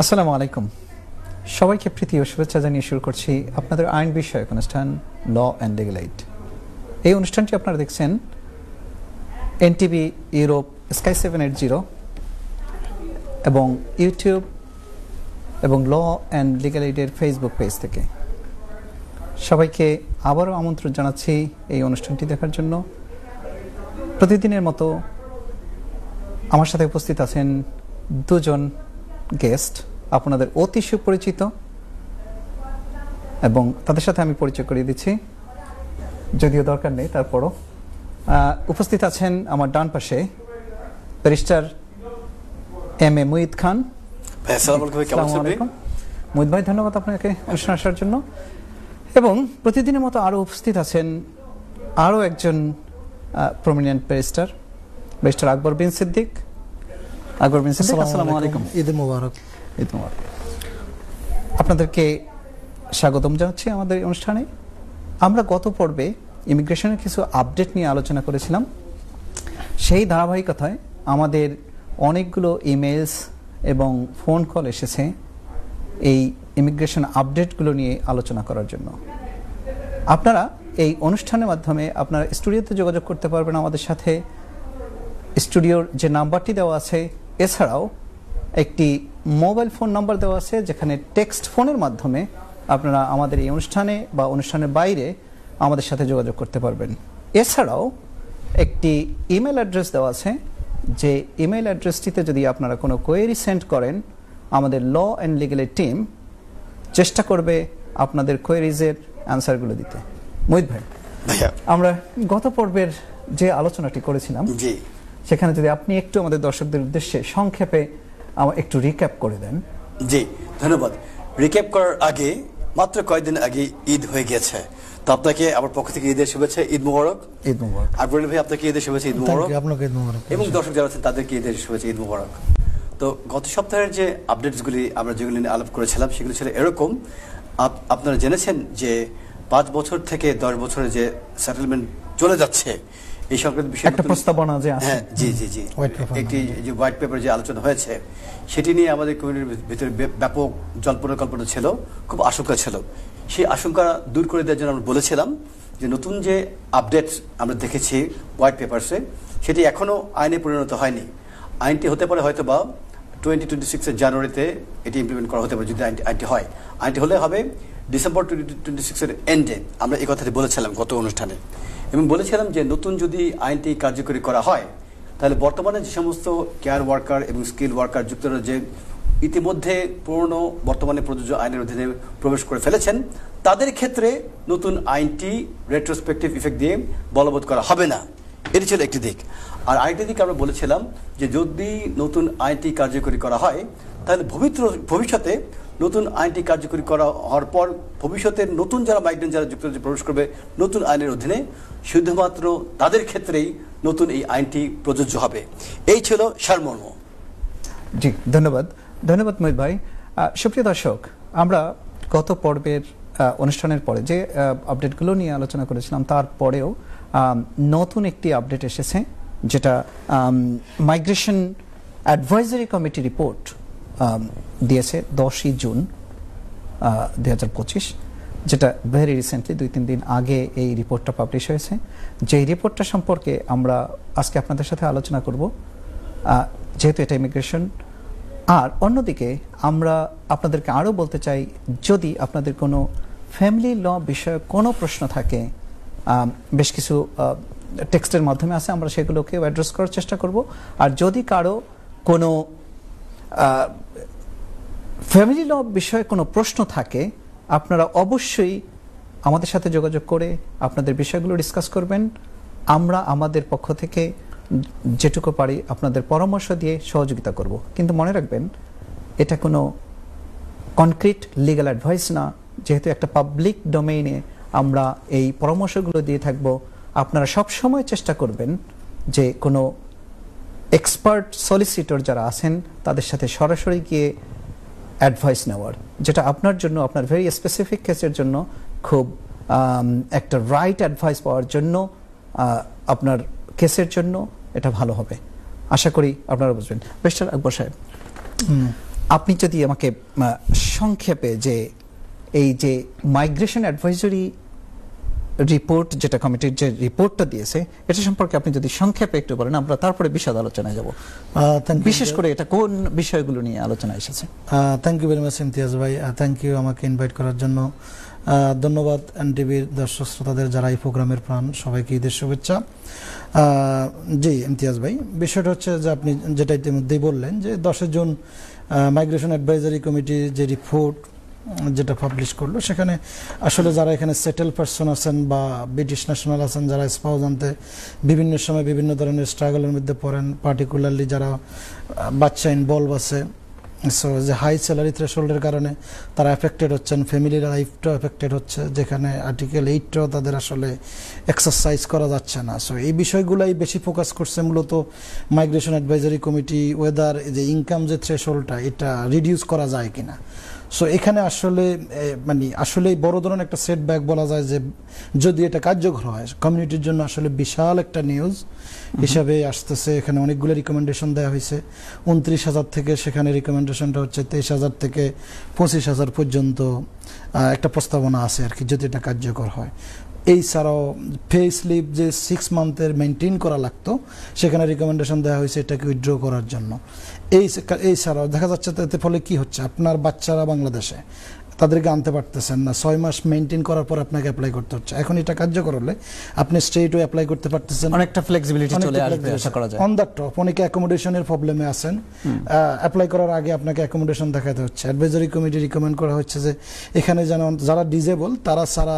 আসসালামু আলাইকুম। সবাইকে প্রীতি ও শুভেচ্ছা জানিয়ে শুরু করছি আপনাদের আইন বিষয়ক অনুষ্ঠান ল অ্যান্ড লিগ্যাল এইড। এই অনুষ্ঠানটি আপনারা দেখছেন এনটিভি ইউরোপ স্কাই 780 এবং ইউটিউব এবং ল অ্যান্ড লিগ্যাল এইডের ফেসবুক পেজ থেকে। সবাইকে আবারও আমন্ত্রণ জানাচ্ছি এই অনুষ্ঠানটি দেখার জন্য। প্রতিদিনের মতো আমার সাথে উপস্থিত আছেন দুজন গেস্ট, আপনাদের অতি সুপরিচিত, এবং তাদের সাথে আমি পরিচয় করিয়ে দিচ্ছি, যদিও দরকার নেই তারপরও। উপস্থিত আছেন আমার ডান পাশে ব্যারিস্টার এম এ মুহিত খান। মুহিত ভাই, ধন্যবাদ আপনাকে অনুষ্ঠানে আসার জন্য। এবং প্রতিদিনের মতো আরও উপস্থিত আছেন আরও একজন প্রমিনেন্ট ব্যারিস্টার, ব্যারিস্টার আকবর বিন সিদ্দিক। আকবর বিন সিদ্দিক, আসসালামু আলাইকুম। ঈদ মোবারক। ঈদ মোবারক। আপনাদেরকে স্বাগতম জানাচ্ছি আমাদের অনুষ্ঠানে। আমরা গত পর্বে ইমিগ্রেশনের কিছু আপডেট নিয়ে আলোচনা করেছিলাম। সেই ধারাবাহিকতায় আমাদের অনেকগুলো ইমেলস এবং ফোন কল এসেছে এই ইমিগ্রেশন আপডেটগুলো নিয়ে আলোচনা করার জন্য। আপনারা এই অনুষ্ঠানের মাধ্যমে আপনারা স্টুডিওতে যোগাযোগ করতে পারবেন আমাদের সাথে। স্টুডিওর যে নাম্বারটি দেওয়া আছে, এছাড়াও একটি মোবাইল ফোন নাম্বার দেওয়া আছে যেখানে টেক্সট ফোনের মাধ্যমে আপনারা আমাদের এই অনুষ্ঠানে বা অনুষ্ঠানের বাইরে আমাদের সাথে যোগাযোগ করতে পারবেন। এছাড়াও একটি ইমেল অ্যাড্রেস দেওয়া আছে, যে ইমেল অ্যাড্রেসটিতে যদি আপনারা কোনো কোয়েরি সেন্ড করেন, আমাদের ল অ্যান্ড লিগ্যালের টিম চেষ্টা করবে আপনাদের কোয়েরিজের অ্যান্সারগুলো দিতে। মোহিত ভাই, আমরা গত পর্বের যে আলোচনাটি করেছিলাম সেখানে যদি আপনি একটু আমাদের দর্শকদের উদ্দেশ্যে সংক্ষেপে একটু রিক্যাপ করে দেন। জি, ধন্যবাদ। রিক্যাপ করার আগে, মাত্র কয়েকদিন আগে ঈদ হয়ে গেছে, তো আপনাকে আমার পক্ষ থেকে ঈদের শুভেচ্ছা, ঈদ মোবারক। ঈদ মোবারক। আকবর ভাই, আপনাকে ঈদের শুভেচ্ছা, ঈদ মোবারক। আপনাকে ঈদ মোবারক। এবং দর্শক যারা আছেন তাদেরকে ঈদের শুভেচ্ছা, ঈদ মোবারক। তো গত সপ্তাহের যে আপডেটসগুলি আমরা যেগুলি নিয়ে আলাপ করেছিলাম সেগুলি ছিল এরকম। আপনারা জেনেছেন যে 5 বছর থেকে 10 বছরে যে সেটেলমেন্ট চলে যাচ্ছে, এই সংক্রান্ত বিষয়ে একটা প্রস্তাবনা যে আছে, হ্যাঁ, জি জি জি, একটি যে হোয়াইট পেপার যে আলোচনা হয়েছে সেটি নিয়ে আমাদের কমিউনিটির ভিতরে ব্যাপক জল্পনা কল্পনা ছিল, খুব আশঙ্কা ছিল। সেই আশঙ্কা দূর করে দেওয়ার জন্য আমরা বলেছিলাম যে নতুন যে আপডেট আমরা দেখেছি হোয়াইট পেপারসে, সেটি এখনও আইনে পরিণত হয়নি। আইনটি হতে পারে হয়তো বা 2026 জানুয়ারিতে এটি ইমপ্লিমেন্ট করা হতে পারে, যদি আইনটি হয়। আইনটি হলে হবে ডিসেম্বর 2026 এন্ডে। আমরা এই কথাটি বলেছিলাম গত অনুষ্ঠানে, এবং বলেছিলাম যে নতুন যদি আইনটি কার্যকরী করা হয় তাহলে বর্তমানে যে সমস্ত কেয়ার ওয়ার্কার এবং স্কিল ওয়ার্কার যুক্তরা যে ইতিমধ্যে পুরনো বর্তমানে প্রযোজ্য আইনের অধীনে প্রবেশ করে ফেলেছেন, তাদের ক্ষেত্রে নতুন আইনটি রেট্রোস্পেক্টিভ ইফেক্ট দিয়ে বলবৎ করা হবে না। এটি ছিল একটি দিক। আর আরেকটি দিক আমরা বলেছিলাম যে যদি নতুন আইনটি কার্যকরী করা হয় তাহলে ভবিষ্যতে নতুন আইনটি কার্যকরী করা হওয়ার পর ভবিষ্যতের নতুন যারা মাইগ্রেন্ট যারা যুক্তরাজ্যে প্রবেশ করবে নতুন আইনের অধীনে, শুধুমাত্র তাদের ক্ষেত্রেই নতুন এই আইনটি প্রযোজ্য হবে। এই ছিল সারমর্ম। জি, ধন্যবাদ। ধন্যবাদ মোহিত ভাই। সুপ্রিয় দর্শক, আমরা গত পর্বের অনুষ্ঠানের পরে যে আপডেটগুলো নিয়ে আলোচনা করেছিলাম, তারপরেও নতুন একটি আপডেট এসেছে, যেটা মাইগ্রেশন অ্যাডভাইজারি কমিটি রিপোর্ট দিয়েছে 10ই জুন 2025, যেটা ভেরি রিসেন্টলি 2-3 দিন আগে এই রিপোর্টটা পাবলিশ হয়েছে। যে রিপোর্টটা সম্পর্কে আমরা আজকে আপনাদের সাথে আলোচনা করব, যেহেতু এটা ইমিগ্রেশন। আর অন্যদিকে আমরা আপনাদেরকে আরও বলতে চাই, যদি আপনাদের কোনো ফ্যামিলি ল বিষয়ে কোনো প্রশ্ন থাকে, বেশ কিছু টেক্সটের মাধ্যমে আছে, আমরা সেগুলোকে অ্যাড্রেস করার চেষ্টা করব। আর যদি কারো কোনো ফ্যামিলি ল বিষয়ে কোনো প্রশ্ন থাকে, আপনারা অবশ্যই আমাদের সাথে যোগাযোগ করে আপনাদের বিষয়গুলো ডিসকাস করবেন। আমরা আমাদের পক্ষ থেকে যেটুকু পারি আপনাদের পরামর্শ দিয়ে সহযোগিতা করব। কিন্তু মনে রাখবেন, এটা কোনো কনক্রিট লিগ্যাল অ্যাডভাইস না। যেহেতু একটা পাবলিক ডোমেইনে আমরা এই পরামর্শগুলো দিয়ে থাকব, আপনারা সবসময় চেষ্টা করবেন যে কোনো এক্সপার্ট সলিসিটর যারা আছেন তাদের সাথে সরাসরি গিয়ে অ্যাডভাইস নেওয়ার, যেটা আপনার জন্য, আপনার ভেরি স্পেসিফিক কেসের জন্য খুব একটা রাইট অ্যাডভাইস পাওয়ার জন্য, আপনার কেসের জন্য এটা ভালো হবে। আশা করি আপনারা বুঝবেন। ব্যারিস্টার আকবর সাহেব, আপনি যদি আমাকে সংক্ষেপে যে এই যে মাইগ্রেশন অ্যাডভাইজরি রিপোর্ট, যেটা কমিটির যে রিপোর্টটা দিয়েছে, এটা সম্পর্কে আপনি যদি সংক্ষেপে একটু বলেন, আমরা তারপরে বিশদ আলোচনায় যাব। বিশেষ করে এটা কোন বিষয়গুলো নিয়ে আলোচনা এসেছে? Thank you very much Imtiaz ভাই, থ্যাংক ইউ আমাকে ইনভাইট করার জন্য। ধন্যবাদ এনটিভির দর্শক শ্রোতাদের যারা এই প্রোগ্রামের প্রাণ, সবাইকে ঈদের শুভেচ্ছা। জি ইমতিয়াজ ভাই, বিষয়টা হচ্ছে যে আপনি যেটা ইতিমধ্যেই বললেন যে 10 জুন মাইগ্রেশন অ্যাডভাইজারি কমিটি যে রিপোর্ট যেটা পাবলিশ করলো, সেখানে আসলে যারা এখানে সেটেল পারসন আছেন বা ব্রিটিশ ন্যাশনাল আছেন, যারা স্পাউস আনতে বিভিন্ন সময় বিভিন্ন ধরনের স্ট্রাগলের মধ্যে পড়েন, পার্টিকুলারলি যারা বাচ্চা ইনভলভ আছে, সো যে হাই স্যালারি থ্রেশহোল্ডের কারণে তারা এফেক্টেড হচ্ছেন, ফ্যামিলির লাইফটাও এফেক্টেড হচ্ছে, যেখানে আর্টিকেল 8টাও তাদের আসলে এক্সারসাইজ করা যাচ্ছে না। সো এই বিষয়গুলাই বেশি ফোকাস করছে মূলত মাইগ্রেশন অ্যাডভাইজারি কমিটি, ওয়েদার যে ইনকাম যে থ্রেশহোল্ডটা এটা রিডিউস করা যায় কিনা। সো এখানে আসলে আসলেই বড় ধরনের একটা সেটব্যাক বলা যায়, যে যদি এটা কার্যকর হয় কমিউনিটির জন্য আসলে বিশাল একটা নিউজ হিসাবে আসতেছে। এখানে অনেকগুলো রিকমেন্ডেশন দেওয়া হয়েছে, 29,000 থেকে সেখানে রিকমেন্ডেশনটা হচ্ছে 23,000 থেকে 25,000 পর্যন্ত একটা প্রস্তাবনা আছে আর কি, যদি এটা কার্যকর হয়। এই ছাড়াও পে স্লিপ যে 6 মান্থের মেনটেন করা লাগতো, সেখানে রিকমেন্ডেশন দেওয়া হয়েছে এটাকে উইথড্র করার জন্য। এই ছাড়াও দেখা যাচ্ছে এতে ফলে কি হচ্ছে, আপনার বাচ্চারা বাংলাদেশে তাদেরকে আনতে পারতেছেন না, 6 মাস মেনটেন করার পর আপনাকে অ্যাপ্লাই করতে হচ্ছে। এখন এটা কার্যকর হলে আপনি স্ট্রেটও অ্যাপ্লাই করতে পারতেছেন, অনেকটা ফ্লেক্সিবিলিটি চলে আসবে আশা করা যায়। অন দ্য টপ অনেকে অ্যাকোমোডেশনের প্রবলেমে আছেন, অ্যাপ্লাই করার আগে আপনাকে অ্যাকোমোডেশন দেখাতে হচ্ছে। অ্যাডভাইজারি কমিটি রিকমেন্ড করা হচ্ছে যে এখানে যেন যারা ডিজেবল তারা সারা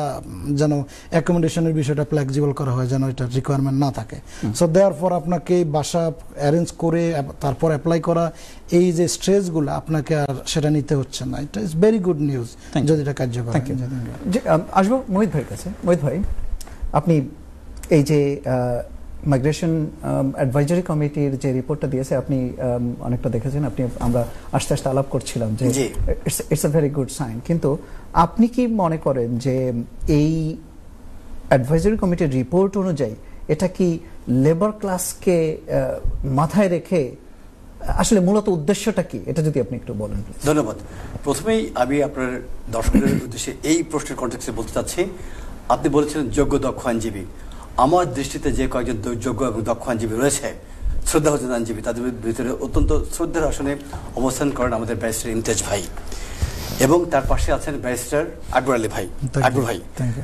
যেন অ্যাকোমোডেশনের বিষয়টা ফ্লেক্সিবল করা হয়, যেন এটা রিকোয়ারমেন্ট না থাকে। সো দেয়ারফর আপনাকে বাসা অ্যারেঞ্জ করে তারপর অ্যাপ্লাই করা, এই যে স্ট্রেসগুলো আপনাকে আর সেটা নিতে হচ্ছে না। এটা ইজ ভেরি গুড নিউজ যদি এটা কার্যকর হয়। আসবো মোহিত ভাইয়ের কাছে। মোহিত ভাই, আপনি এই যে মাইগ্রেশন অ্যাডভাইজারি কমিটির যে রিপোর্টটা দিয়েছে, আপনি অনেকটা দেখেছেন, আমরা আস্তে আস্তে আলাপ করছিলাম যে it's a very good sign. কিন্তু আপনি কি মনে করেন যে এই অ্যাডভাইজারি কমিটির রিপোর্ট অনুযায়ী এটা কি লেবার ক্লাসকে মাথায় রেখে আসলে মূলত উদ্দেশ্যটা কি, এটা যদি আপনি একটু বলেন। ধন্যবাদ। প্রথমেই আমি আপনার দর্শকদের উদ্দেশ্যে এই প্রশ্নের কনটেক্সটে বলতে চাচ্ছি, আপনি বলেছিলেন যোগ্য দক্ষ আইনজীবী। আমার দৃষ্টিতে যে কয়েকজন যোগ্য এবং দক্ষ আইনজীবী রয়েছে, শ্রদ্ধাভাজন আইনজীবী, তাদের ভিতরে অত্যন্ত শ্রদ্ধার আসনে অবস্থান করেন আমাদের ব্যারিস্টার ইমতিয়াজ ভাই, এবং তার পাশে আছেন ব্যারিস্টার আকবর আলী ভাই, আকবর ভাই।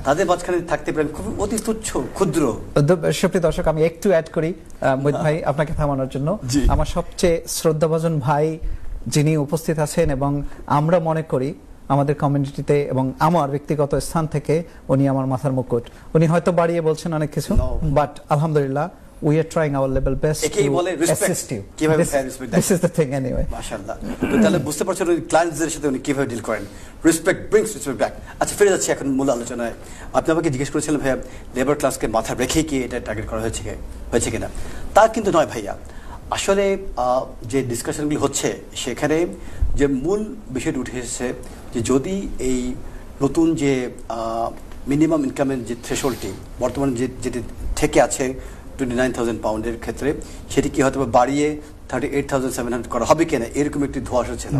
তাদের মাঝখানে থাকতে পারেন খুব অতি তুচ্ছ ক্ষুদ্র। সুপ্রিয় দর্শক, আমি একটু অ্যাড করি মোহিত ভাই আপনাকে থামানোর জন্য। আমার সবচেয়ে শ্রদ্ধাভাজন ভাই যিনি উপস্থিত আছেন, এবং আমরা মনে করি আমাদের কমিউনিটিতে এবং আমার ব্যক্তিগত স্থান থেকে উনি আমার মাথার মুকুট। উনি হয়তো বাড়িয়ে বলছেন অনেক কিছু, বাট আলহামদুলিল্লাহ we are trying our level best to assist you. This is the thing anyway. মাশাআল্লাহ। তো তাহলে বুঝতে পারছেন উনি ক্লায়েন্টদের সাথে উনি কিভাবে ডিল করেন। Respect brings respect back. আচ্ছা, ফিরে যাচ্ছি এখন মূল আলোচনায়। আপনি আমাকে জিজ্ঞেস করেছিলেন ভাইয়া, লেবার ক্লাসকে মাথায় রেখে কি এটা টার্গেট করা হয়েছে কিনা। তা কিন্তু নয় ভাইয়া। আসলে যে ডিসকাশনগুলি হচ্ছে সেখানে যে মূল বিষয়টি উঠে এসেছে যে যদি এই নতুন যে মিনিমাম ইনকামের যে থ্রেশহোল্ডটি বর্তমানে যেটি থেকে আছে 29,000 পাউন্ডের ক্ষেত্রে, সেটি কি হয়তো বাড়িয়ে 38,700 করা হবে কিনা, এরকম একটি ধোঁয়াশা ছিল।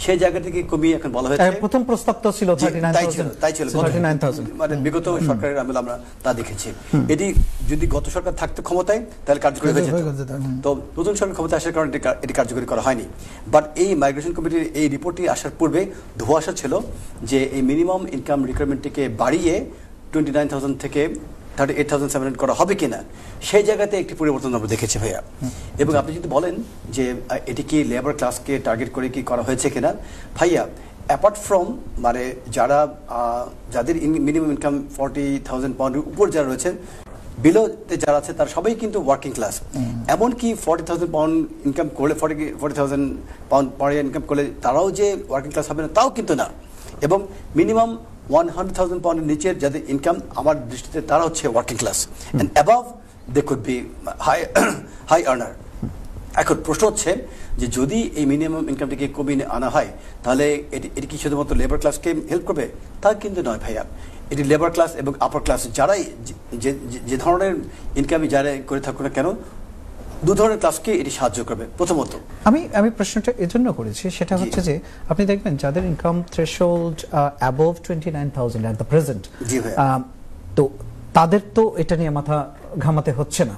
সেই জায়গা থেকে কমিয়ে এখন বলা হয়েছে, প্রথম প্রস্তাব তো ছিল 39,000, মানে বিগত সরকারের আমলে আমরা তা দেখেছি। এটি যদি গত সরকার থাকতে ক্ষমতায় তাহলে কার্যকরী হয়ে যেত, তো নতুন সরকার ক্ষমতায় আসার কারণে এটি কার্যকরী করা হয়নি। বাট এই মাইগ্রেশন কমিটির এই রিপোর্টটি আসার পূর্বে ধোঁয়াশা ছিল যে এই মিনিমাম ইনকাম রিকোয়ারমেন্টটিকে বাড়িয়ে 29,000 থেকে 38,700 করা হবে কিনা, সেই জায়গাতে একটি পরিবর্তন আমরা দেখেছি ভাইয়া। এবং আপনি যদি বলেন যে এটি কি লেবার ক্লাসকে টার্গেট করে কি করা হয়েছে কিনা, ভাইয়া অ্যাপার্ট ফ্রম মানে যাদের মিনিমাম ইনকাম 40,000 পাউন্ডের উপর যারা রয়েছেন, বিলোতে যারা আছে তারা সবাই কিন্তু ওয়ার্কিং ক্লাস। এমনকি 40,000 পাউন্ড ইনকাম করলে 40,000 পাউন্ড পার ইয়ার ইনকাম করলে তারাও যে ওয়ার্কিং ক্লাস হবে না তাও কিন্তু না। এবং মিনিমাম 100,000 পাউন্ডের নিচের যাদের ইনকাম, আমার দৃষ্টিতে তারা হচ্ছে working class, and above they could be high earner. এখন প্রশ্ন হচ্ছে যে যদি এই মিনিমাম ইনকামটিকে কমিয়ে আনা হয় তাহলে এটি কি শুধুমাত্র লেবার ক্লাসকে হেল্প করবে? তা কিন্তু নয় ভাইয়া। এটি লেবার ক্লাস এবং আপার ক্লাস যারাই যে ধরনের ইনকামই যারা করে থাকুক না কেন, দু ধরনের ক্লাসকে এটি সাহায্য করবে। প্রথমত আমি প্রশ্নটা এজন্য করেছি, সেটা হচ্ছে যে আপনি দেখবেন যাদের income threshold above 29,000 at the present, তো তাদের তো এটা নিয়ে মাথা ঘামাতে হচ্ছে না।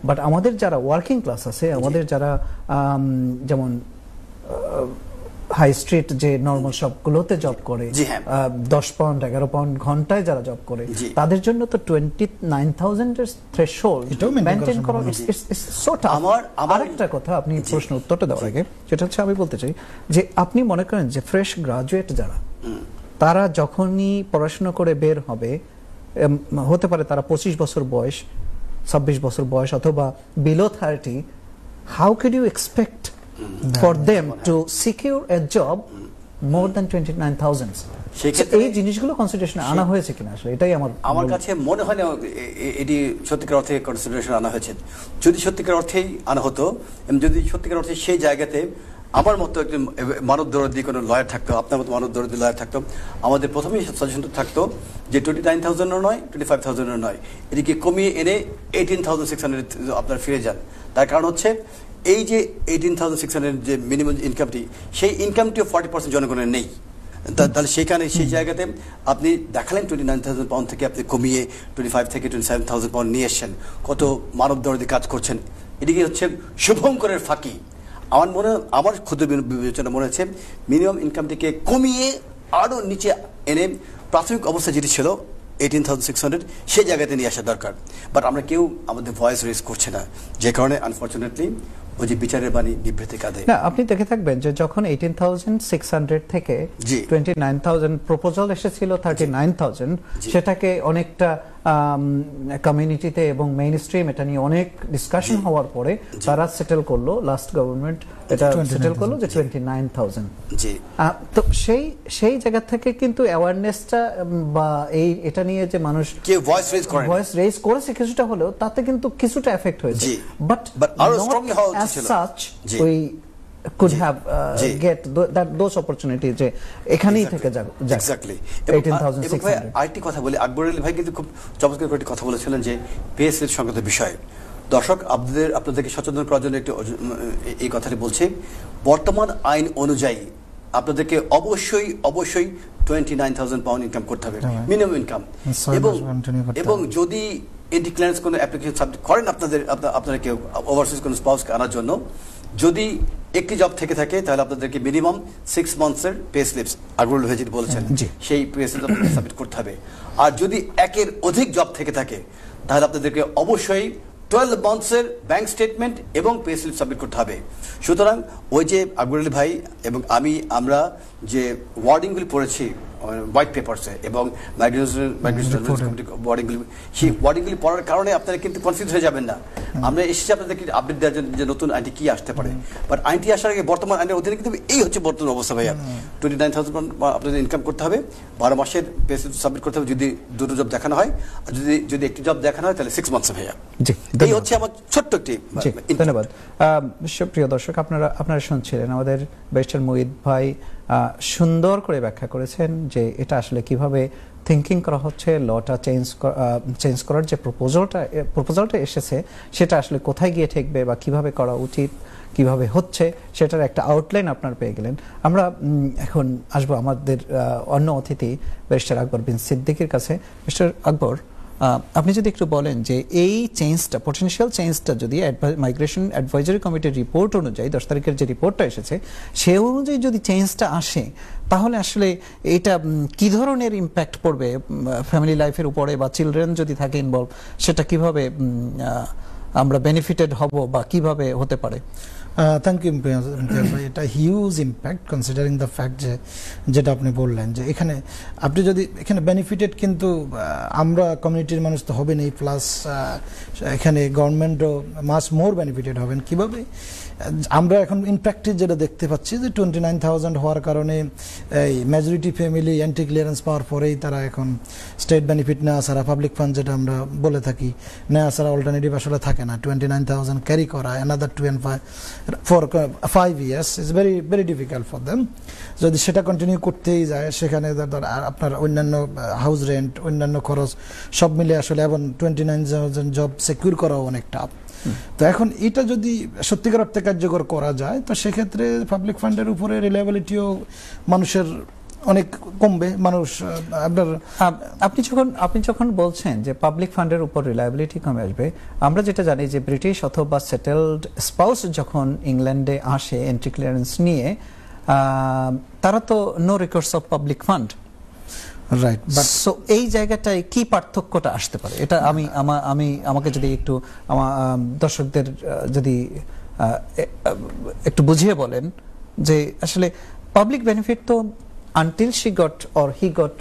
বাট আমাদের যারা ওয়ার্কিং ক্লাস আছে, আমাদের যারা যেমন হাই স্ট্রিট যে নরমাল শপগুলোতে জব করে, 10 পাউন্ড 11 পাউন্ড ঘন্টায় যারা জব করে, তাদের জন্য তো 29,000 এর থ্রেশহোল্ড মেইনটেইন করা সো টাফ। আরেকটা কথা, আপনি প্রশ্ন উত্তরটা দেওয়ার আগে যেটা হচ্ছে আমি বলতে চাই যে আপনি মনে করেন যে ফ্রেশ গ্রাজুয়েট যারা, তারা যখনই পড়াশোনা করে বের হবে, হতে পারে তারা 25 বছর বয়স, 26 বছর বয়স অথবা below 30, how can you expect for them to secure a job more than 29,000? এই জিনিসগুলো কনসিডারেশনে আনা হয়েছে কিনা আসলে, এটাই আমার কাছে মনে হয় না এটি সত্যিকার অর্থে কনসিডারেশন আনা হয়েছে। যদি সত্যিকার অর্থেই আনা হতো, যদি সত্যিকার অর্থে সেই জায়গাতে আমার মতো একজন মানবদরদী কোনো লয়ার থাকতো, আপনার মতো মানবদরদী লয়ার থাকতো, আমাদের প্রথমেই সাজেশন থাকতো যে 29,000 নয়, 25,000 নয়, এটিকে কমিয়ে এনে 18,600 আপনার ফিরে যান। তার কারণ হচ্ছে এই যে 18,600 যে মিনিমাম ইনকামটি, সেই ইনকামটিও 40% জনগণের নেই। তাহলে সেখানে সেই জায়গাতে আপনি দেখালেন 29,000 পাউন্ড থেকে আপনি কমিয়ে 25 থেকে 27,000 পাউন্ড নিয়ে এসছেন, কত মানবদরদী কাজ করছেন। এদিকে হচ্ছে শুভঙ্করের ফাঁকি। আমার ক্ষুদ্র বিবেচনা মনে হচ্ছে মিনিমাম ইনকামটিকে কমিয়ে আরও নিচে এনে প্রাথমিক অবস্থা যেটি ছিল 18,600 সেই জায়গাতে নিয়ে আসা দরকার। বাট আমরা কেউ আমাদের ভয়েস রেজ করছে না, যে কারণে আনফর্চুনেটলি ওই যে বিচারের বাণী বিভ্রান্তি কাঁধে। না, আপনি দেখে থাকবেন যে যখন 18,600 থেকে 29,000 প্রপোজাল এসেছিল 39,000, সেটাকে অনেকটা কমিউনিটিতে এবং মেইন স্ট্রিম এটা নিয়ে অনেক ডিসকাশন হওয়ার পরে তারা সেটেল করলো, লাস্ট গভর্নমেন্ট এটা সেটেল করলো যে 29,000। তো সেই জায়গা থেকে কিন্তু অ্যাওয়ারনেসটা বা এটা নিয়ে যে মানুষ ভয়েস রেজ করেছে কিছুটা হলেও, তাতে কিন্তু কিছুটা এফেক্ট হয়েছে। But as such we could have get those opportunities যে এখানেই থেকে যাক। এক্স্যাক্টলি। 18,600 আরেকটি কথা বলি, আকবর আলী ভাই কিন্তু খুব চমৎকার করে একটি কথা বলেছিলেন যে পে স্লিপ সংক্রান্ত বিষয়ে। দর্শক, আপনাদেরকে সচেতন করার জন্য একটু এই কথাটি বলছি। বর্তমান আইন অনুযায়ী আপনাদেরকে অবশ্যই 29,000 পাউন্ড ইনকাম করতে হবে, মিনিমাম ইনকাম। এবং যদি এন্টি ক্লিয়ারেন্স কোনো অ্যাপ্লিকেশন সাবমিট করেন আপনারা কেউ ওভারসিজ কোনো স্পাউসকে আনার জন্য, যদি একটি জব থেকে থাকে তাহলে আপনাদেরকে মিনিমাম 6 মান্থসের পে স্লিপস, আকবরুল ভাই যেটি বলেছেন, সেই পে স্লিপ সাবমিট করতে হবে। আর যদি একের অধিক জব থেকে থাকে তাহলে আপনাদেরকে অবশ্যই 12 মান্থসের ব্যাংক স্টেটমেন্ট এবং পে স্লিপ সাবমিট করতে হবে। সুতরাং ওই যে আকবর আলী ভাই এবং আমরা যে ওয়ার্ডিংগুলি পড়েছি হোয়াইট পেপারসে এবং ওয়ার্ডিংগুলি, সেই ওয়ার্ডিংগুলি পড়ার কারণে আপনারা কিন্তু কনফিউজ হয়ে যাবেন না। আমরা এসেছি আপনাদেরকে আপডেট দেওয়ার জন্য যে নতুন আইনটি কি আসতে পারে। বাট আইনটি আসার আগে বর্তমান আইনের অধীনে কিন্তু এই হচ্ছে বর্তমান অবস্থা ভাইয়া। 29,000 আপনাদের ইনকাম করতে হবে, 12 মাসের পে স্লিপ সাবমিট করতে হবে যদি দুটো জব দেখানো হয়, আর যদি একটি জব দেখানো হয় তাহলে 6 মান্থসে ভাইয়া। এই হচ্ছে আমার ছোট্ট একটি। ধন্যবাদ। প্রিয় দর্শক, আপনারা শুনছিলেন আমাদের ব্যারিস্টার মুঈদ ভাই সুন্দর করে ব্যাখ্যা করেছেন যে এটা আসলে কিভাবে থিঙ্কিং করা হচ্ছে, লটা চেঞ্জ করার যে প্রপোজালটা এসেছে সেটা আসলে কোথায় গিয়ে ঠেকবে বা কিভাবে করা উচিত, কিভাবে হচ্ছে, সেটার একটা আউটলাইন আপনারা পেয়ে গেলেন। আমরা এখন আসবো আমাদের অন্য অতিথি ব্যারিস্টার আকবর বিন সিদ্দিকীর কাছে। ব্যারিস্টার আকবর, আপনি যদি একটু বলেন যে এই চেঞ্জটা, পটেনশিয়াল চেঞ্জটা যদি মাইগ্রেশন অ্যাডভাইজারি কমিটির রিপোর্ট অনুযায়ী 10 তারিখের যে রিপোর্টটা এসেছে সে অনুযায়ী যদি চেঞ্জটা আসে, তাহলে আসলে এটা কি ধরনের ইম্প্যাক্ট পড়বে ফ্যামিলি লাইফের উপরে, বা চিলড্রেন যদি থাকে ইনভলভ, সেটা কিভাবে আমরা বেনিফিটেড হব বা কিভাবে হতে পারে? থ্যাংক ইউ ইমতিয়াজ ভাই। এটা huge impact considering the fact যেটা আপনি বললেন যে এখানে আপনি যদি এখানে বেনিফিটেড, কিন্তু আমরা কমিউনিটির মানুষ তো হবেনই, প্লাস এখানে গভর্নমেন্টও মাস মোর বেনিফিটেড হবেন। কিভাবে? আমরা এখন ইন প্র্যাকটিস যেটা দেখতে পাচ্ছি যে 29,000 হওয়ার কারণে এই মেজরিটি ফ্যামিলি অ্যান্টি ক্লিয়ারেন্স পাওয়ার পরেই তারা এখন স্টেট বেনিফিট নেওয়া ছাড়া, পাবলিক ফান্ড যেটা আমরা বলে থাকি, নেওয়া ছাড়া অল্টারনেটিভ আসলে থাকে না। 29,000 ক্যারি করা another 25 for 5 years is very very difficult for them. যদি সেটা কন্টিনিউ করতেই যায়, সেখানে আপনার অন্যান্য হাউস রেন্ট, অন্যান্য খরচ সব মিলে আসলে এবং 29,000 জব সিকিউর করাও অনেক টাফ। তো এখন এটা যদি সত্যিকার অর্থে কার্যকর করা যায় তো সেক্ষেত্রে পাবলিক ফান্ডের উপরে রিলায়েবিলিটিও মানুষের অনেক কমবে। মানুষ আপনার আপনি যখন বলছেন যে পাবলিক ফান্ডের উপর রিলায়েবিলিটি কমে আসবে, আমরা যেটা জানি যে ব্রিটিশ অথবা সেটেলড স্পাউস যখন ইংল্যান্ডে আসে এন্ট্রি ক্লিয়ারেন্স নিয়ে, তারা তো no recourse of public fund, right. So এই জায়গাটায় কি পার্থক্যটা আসতে পারে, এটা আমাকে যদি একটু দর্শকদের যদি একটু বুঝিয়ে বলেন যে আসলে পাবলিক বেনিফিট তো until she got or he got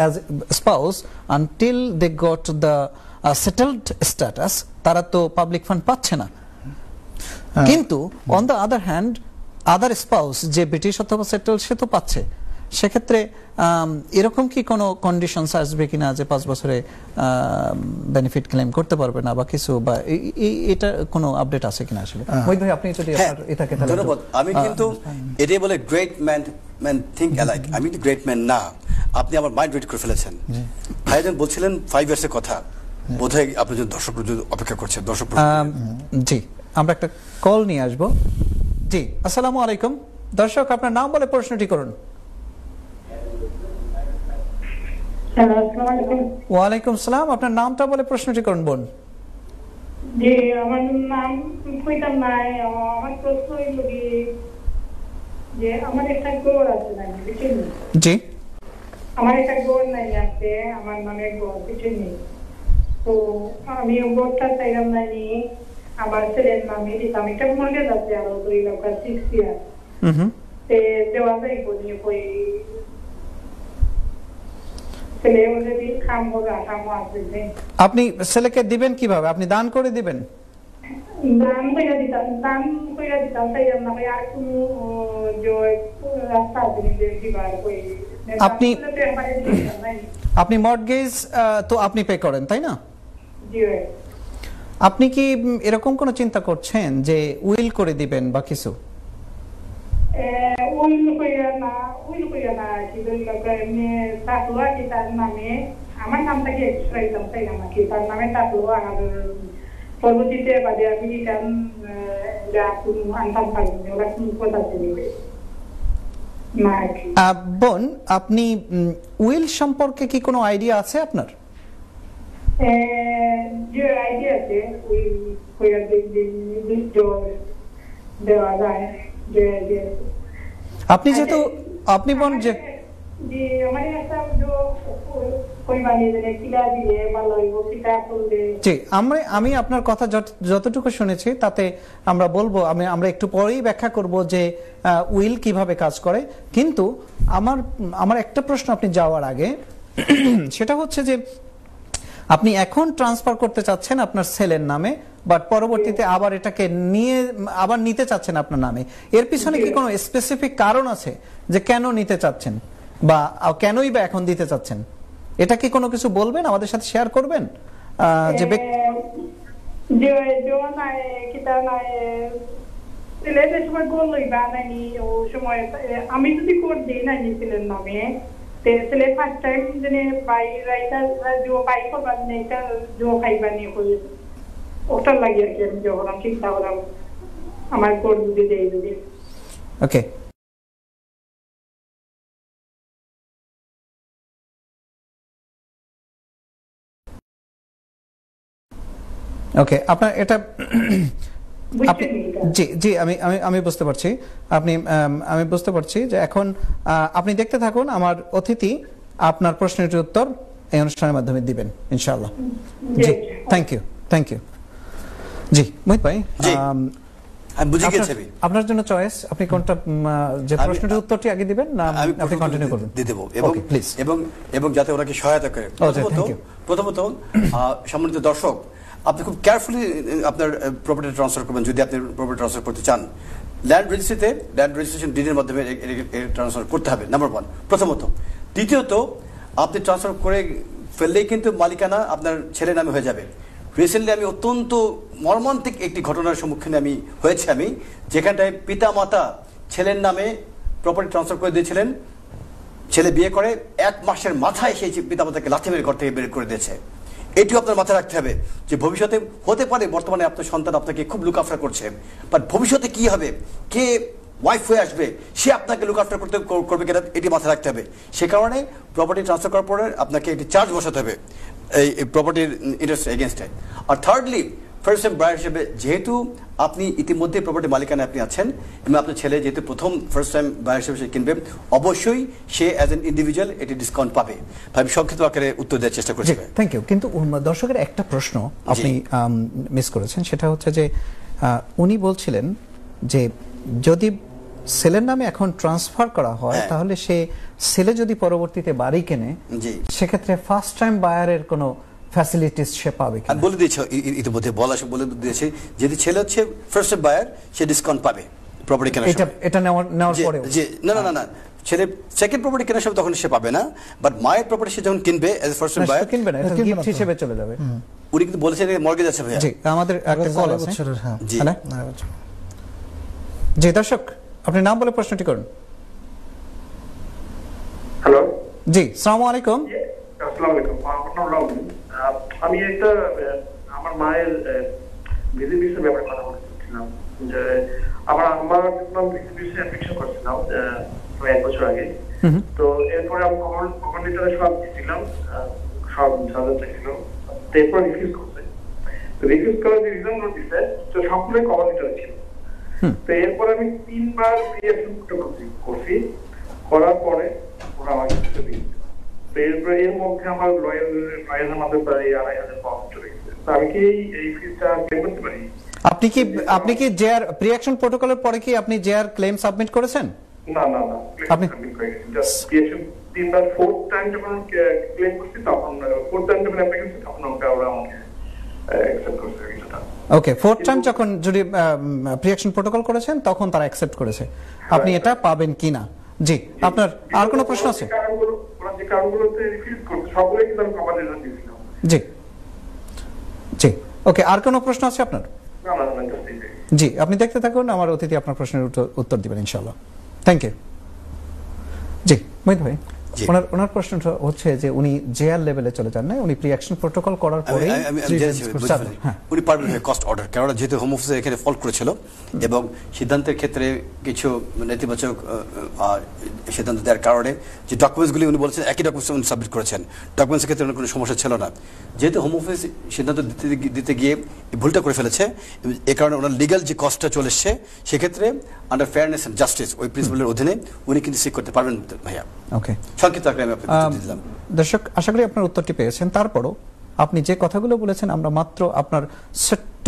as spouse, until they got the settled status, তারা তো পাবলিক ফান্ড পাচ্ছে না। কিন্তু on the other hand other spouse যে ব্রিটিশ অথবা সেটেল সে তো পাচ্ছে। সেক্ষেত্রে এরকম কি কোনো কন্ডিশনস আসবে কিনা যে 5 বছরে বেনিফিট ক্লেম করতে পারবে না বা কিছু, বা এটা কোনো আপডেট আছে কিনা আসলে? মোহিত ভাই আপনি যদি এটাকে ধন্যবাদ। আমি কিন্তু এটাই বলে গ্রেট ম্যান থিঙ্ক অ্যালাইক। আমি কিন্তু গ্রেট ম্যান না, আপনি আমার মাইন্ড রিড করে ফেলেছেন। ভাইজান বলছিলেন 5 ইয়ার্সের কথা, বোধহয় আপনি যদি দর্শক অপেক্ষা করছেন। দর্শক জি, আমরা একটা কল নিয়ে আসবো। জি, আসসালামু আলাইকুম। দর্শক আপনার নাম বলে প্রশ্নটি করুন। ওয়ালাইকুম সালাম, আপনার নামটা বলে প্রশ্নটি করুন বোন। জি, আমার নাম কইতাম নাই। আমার প্রশ্ন হইল যে আমার একটা গড় আছে না, বুঝছেন? জি, আমার একটা গড় নাই আছে, আমার নামে গড়, বুঝছেন? তো আমি গড়টা চাইলাম নাই আমার ছেলের নামে দিতাম। একটা মর্গেজ আছে আরো 2,06 ইয়ার দেওয়া যায় বলি কই আপনি ছেলেকে দিবেন কিভাবে? আপনি দান করে দিবেন? দান কইরা দিতাম চাইলাম না ভাই। আর কোন রাস্তা আছে দিবার কই? আপনি মর্টগেজ তো আপনি পে করেন তাই না? জি। আপনি কি এরকম কোনো চিন্তা করছেন যে উইল করে দিবেন বা কিছু? উইল কইরা না কি এমনি টাকলো কি তার নামে, আমার নামটাকে এক্সট্রাইতাম চাইলাম না কি তার নামে টাকলো। আর পরবর্তীতে বাদে আমি রিটার্ন আনতাম পারিনি, ওরা কোন কথা ছিল না। বোন, আপনি উইল সম্পর্কে কি কোনো আইডিয়া আছে আপনার? যে আইডিয়া আছে উইল কইরা দেওয়া যায়। আপনি যেহেতু আপনি বোন যে আমি আপনার কথা যতটুকু শুনেছি তাতে আমরা বলবো, আমরা একটু পরেই ব্যাখ্যা করব যে উইল কিভাবে কাজ করে। কিন্তু আমার একটা প্রশ্ন আপনি যাওয়ার আগে, সেটা হচ্ছে যে আপনি এখন ট্রান্সফার করতে চাচ্ছেন আপনার ছেলের নামে, বাট পরবর্তীতে আবার এটাকে আবার নিতে চাচ্ছেন আপনার নামে। এর পিছনে কি কোনো স্পেসিফিক কারণ আছে যে কেন নিতে চাচ্ছেন বা কেনই বা এখন দিতে চাচ্ছেন? এটা কি কোনো কিছু বলবেন, আমাদের সাথে শেয়ার করবেন? আমি যদি কোর্ট দিই না ছেলের নামে, ছেলে ফার্স্ট টাইম জেনে বাই করবার নেই, এটা ভাই বানিয়ে করে ওটার লাগে আর কি। আমি যখন চিন্তা করলাম আমার কোর্ট যদি দেয় যদি। ওকে, ওকে, আপনার এটা জি জি আমি বুঝতে পারছি। আমি বুঝতে পারছি যে এখন আপনি দেখতে থাকুন, আমার অতিথি আপনার প্রশ্নের উত্তর এই অনুষ্ঠানের মাধ্যমে দিবেন ইনশাআল্লাহ। জি, থ্যাংক ইউ। জি মোহিত ভাই, আপনার জন্য চয়েস, আপনি কোনটা, যে প্রশ্নের উত্তরটি আগে দিবেন না আপনি কন্টিনিউ করবেন? দিয়ে দেব, এবং যাতে ওরা কি সহায়তা করে। প্রথমত সম্মানিত দর্শক, আপনি খুব কেয়ারফুলি আপনার প্রপার্টি ট্রান্সফার করবেন যদি আপনি প্রপার্টি ট্রান্সফার করতে চান। ল্যান্ড রেজিস্ট্রেশন ডিডের মাধ্যমে ট্রান্সফার করতে হবে, নাম্বার 1 প্রথমত। দ্বিতীয়ত, আপনি ট্রান্সফার করে ফেললেই কিন্তু মালিকানা আপনার ছেলের নামে হয়ে যাবে। রিসেন্টলি আমি অত্যন্ত মর্মান্তিক একটি ঘটনার সম্মুখীন হয়েছি যেখানটায় পিতা মাতা ছেলের নামে প্রপার্টি ট্রান্সফার করে দিয়েছিলেন। ছেলে বিয়ে করে 1 মাসের মাথায় সেই পিতা মাতাকে লাথি মেরে ঘর থেকে বের করে দিয়েছে। এটিও আপনার মাথায় রাখতে হবে যে ভবিষ্যতে হতে পারে বর্তমানে আপনার সন্তান আপনাকে খুব লুক আফটার করছে, বাট ভবিষ্যতে কি হবে, কে ওয়াইফ হয়ে আসবে, সে আপনাকে লুক আফটার করবে কিনা এটি মাথায় রাখতে হবে। সে কারণে প্রপার্টি ট্রান্সফার করার পরে আপনাকে একটি চার্জ বসাতে হবে এই প্রপার্টির ইন্টারেস্ট এগেনস্টে। আর থার্ডলি, ফার্স্ট টাইম বায়ার হিসেবে যেহেতু আপনি ইতিমধ্যে প্রপার্টি মালিকানা আপনি আছেন এবং আপনার ছেলে যেহেতু প্রথম ফার্স্ট টাইম বায়ার হিসেবে সে কিনবে, অবশ্যই সে অ্যাজ এন ইন্ডিভিজুয়াল এটি ডিসকাউন্ট পাবে। আমি সংক্ষিপ্ত আকারে উত্তর দেওয়ার চেষ্টা করছি। Thank you. কিন্তু দর্শকের একটা প্রশ্ন আপনি মিস করেছেন, সেটা হচ্ছে যে উনি বলছিলেন যে যদি ছেলের নামে এখন ট্রান্সফার করা হয় তাহলে সে ছেলে যদি পরবর্তীতে বাড়ি কেনে সেক্ষেত্রে ফার্স্ট টাইম বায়ারের কোনো ফ্যাসিলিটিস সে পাবে কিনা? বলে দিয়েছে ইতিমধ্যে, বলে দিয়েছে যদি ছেলে হচ্ছে ফার্স্ট টাইম বায়ার সে ডিসকাউন্ট পাবে প্রপার্টি কেনার সময়। এটা নেওয়ার পরে না, ছেলে সেকেন্ড প্রপার্টি কেনার সময় তখন সে পাবে না, বাট মায়ের প্রপার্টি সে যখন কিনবে as a first time buyer কিনবে না, এটা গিফট হিসেবে চলে যাবে। উনি কিন্তু বলেছেন মর্গেজ আছে ভাইয়া। জি, আমাদের একটা কল আছে। জি জি, দর্শক আপনি নাম বলে প্রশ্নটি করুন। হ্যালো, জি, আসসালামু আলাইকুম। আসসালামু আলাইকুম। আমি একটা আমার মায়ের ভিজিবিসের ব্যাপারে কথা বলতে চাচ্ছিলাম। যে আমার ভিজিবিসে অ্যাডমিশন করছিলাম 1 বছর আগে। তো এরপরে আমি কমন লেটারে সব দিয়েছিলাম, সব সাজা ছিল, এরপর রিফিউজ করছে। তো রিফিউজ করার যে রিজন দিচ্ছে তো সবগুলোই কমন লেটারে ছিল। তো এরপর আমি 3 বার রিঅ্যাকশন করছি, করার পরে ওরা আমাকে কিছু দিয়েছে। তো এরপরে এর মধ্যে আমার লয়ারের আমাদের প্রায় 2,500 পাউন্ড চলে গেছে। তো আমি কি এই ফিসটা ক্লেম করতে পারি? আপনি কি জেআর প্রিঅ্যাকশন প্রোটোকলের পরে কি আপনি জেআর ক্লেম সাবমিট করেছেন? না, আপনি জাস্ট রিঅ্যাকশন 3 বার, 4th টাইম যখন ক্লেম করছি তখন 4th টাইম যখন অ্যাপ্লাই করছি তখন ওরা আমাকে অ্যাকসেপ্ট করছে বিষয়টা। ওকে, 4th টাইম যখন যদি প্রিঅ্যাকশন প্রোটোকল করেছেন তখন তারা অ্যাকসেপ্ট করেছে। আপনি এটা পাবেন কিনা? জি, আপনার আর কোনো প্রশ্ন আছে? যে কারণগুলোতে রিফিউজ করছে সবগুলোই কিন্তু আমি কভার লেটার দিয়েছিলাম। জি জি, ওকে, আর কোনো প্রশ্ন আছে আপনার? না, জি, আপনি দেখতে থাকুন, আমার অতিথি আপনার প্রশ্নের উত্তর দিবেন ইনশাআল্লাহ। Thank you. জি, মোহিত ভাই, ওনার প্রশ্নটা হচ্ছে যে উনি জেআর লেভেলে চলে যান না, উনি প্রিঅ্যাকশন প্রোটোকল করার পরে উনি পারবেন কস্ট অর্ডার, কারণ যেহেতু হোম অফিসে এখানে ফল্ট করেছিল এবং সিদ্ধান্তের ক্ষেত্রে কিছু নেতিবাচক সিদ্ধান্ত দেওয়ার কারণে যে ডকুমেন্টসগুলি উনি বলেছেন একই ডকুমেন্টস উনি সাবমিট করেছেন, ডকুমেন্টসের ক্ষেত্রে কোনো সমস্যা ছিল না। যেহেতু হোম অফিস সিদ্ধান্ত দিতে গিয়ে ভুলটা করে ফেলেছে, এ কারণে ওনার লিগাল যে কস্টটা চলে এসছে, সেক্ষেত্রে আন্ডার ফেয়ারনেস অ্যান্ড জাস্টিস ওই প্রিন্সিপালের অধীনে উনি কিন্তু সিক করতে পারবেন ভাইয়া। ওকে, সংক্ষিপ্ত আকারে আমি আপনাকে দিলাম। দর্শক, আশা করি আপনার উত্তরটি পেয়েছেন। তারপরও আপনি যে কথাগুলো বলেছেন, আমরা মাত্র আপনার ছোট্ট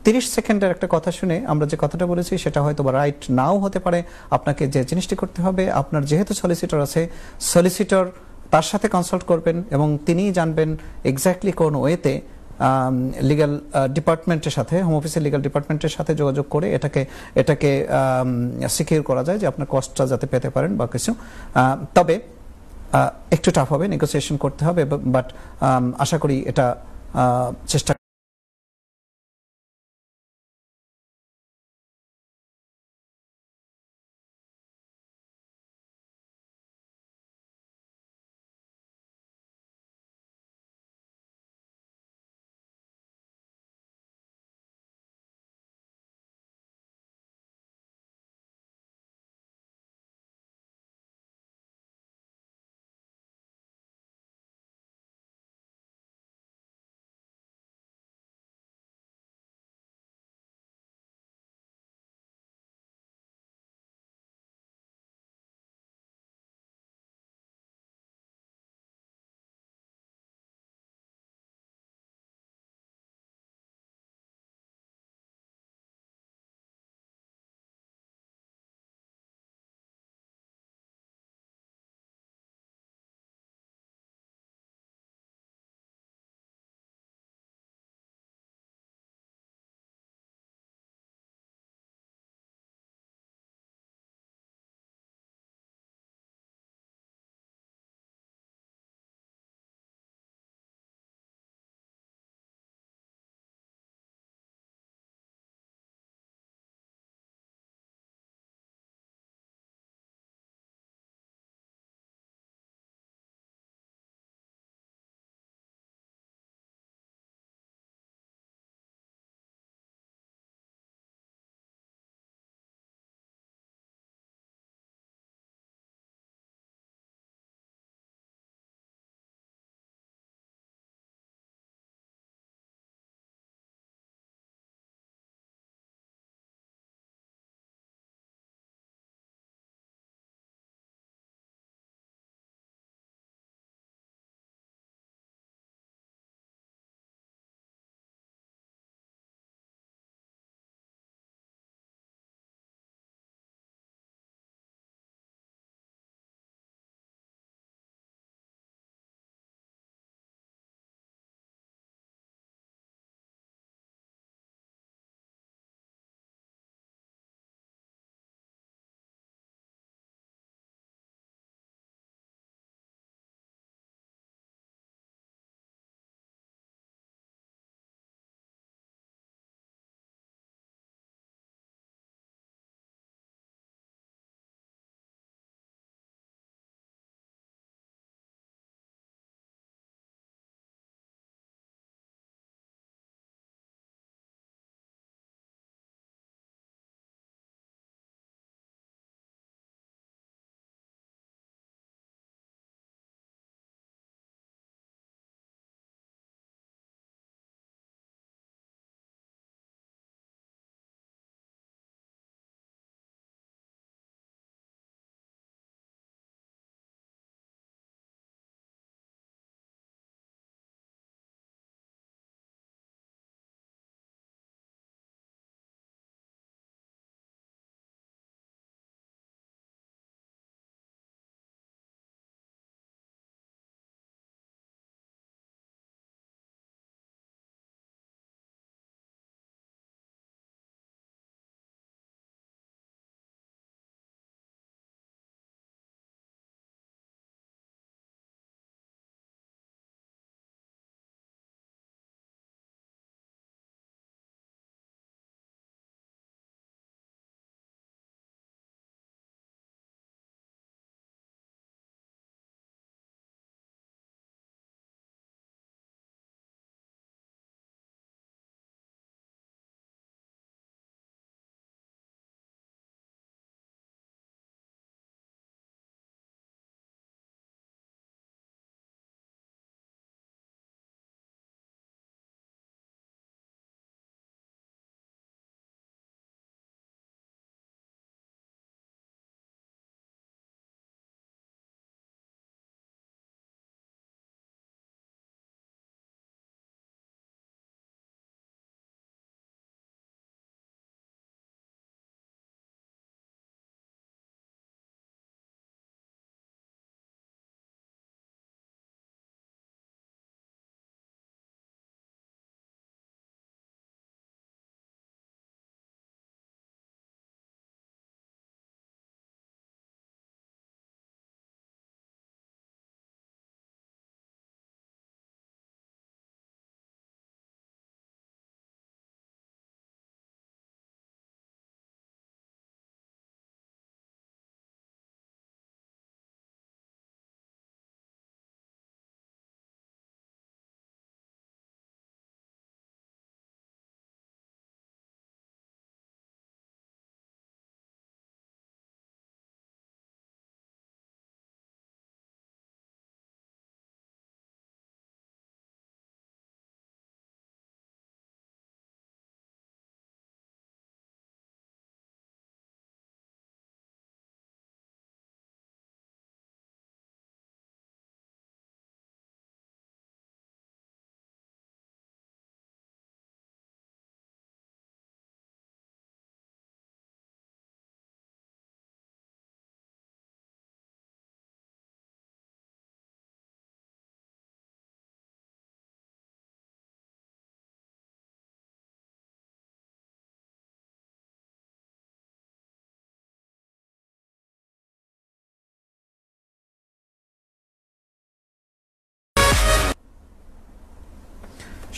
30 সেকেন্ডের একটা কথা শুনে আমরা যে কথাটা বলেছি সেটা হয়তো বা রাইট নাও হতে পারে। আপনাকে যে জিনিসটি করতে হবে, আপনার যেহেতু সলিসিটর আছে, সলিসিটর তার সাথে কনসাল্ট করবেন এবং তিনিই জানবেন এক্স্যাক্টলি কোন ওয়েতে লিগ্যাল ডিপার্টমেন্টের সাথে, হোম অফিসের লিগ্যাল ডিপার্টমেন্টের সাথে যোগাযোগ করে এটাকে সিকিউর করা যায় যে আপনার কস্টটা যাতে পেতে পারেন বা কিছু। তবে একটু টাফ হবে, নেগোসিয়েশন করতে হবে, বাট আশা করি এটা চেষ্টা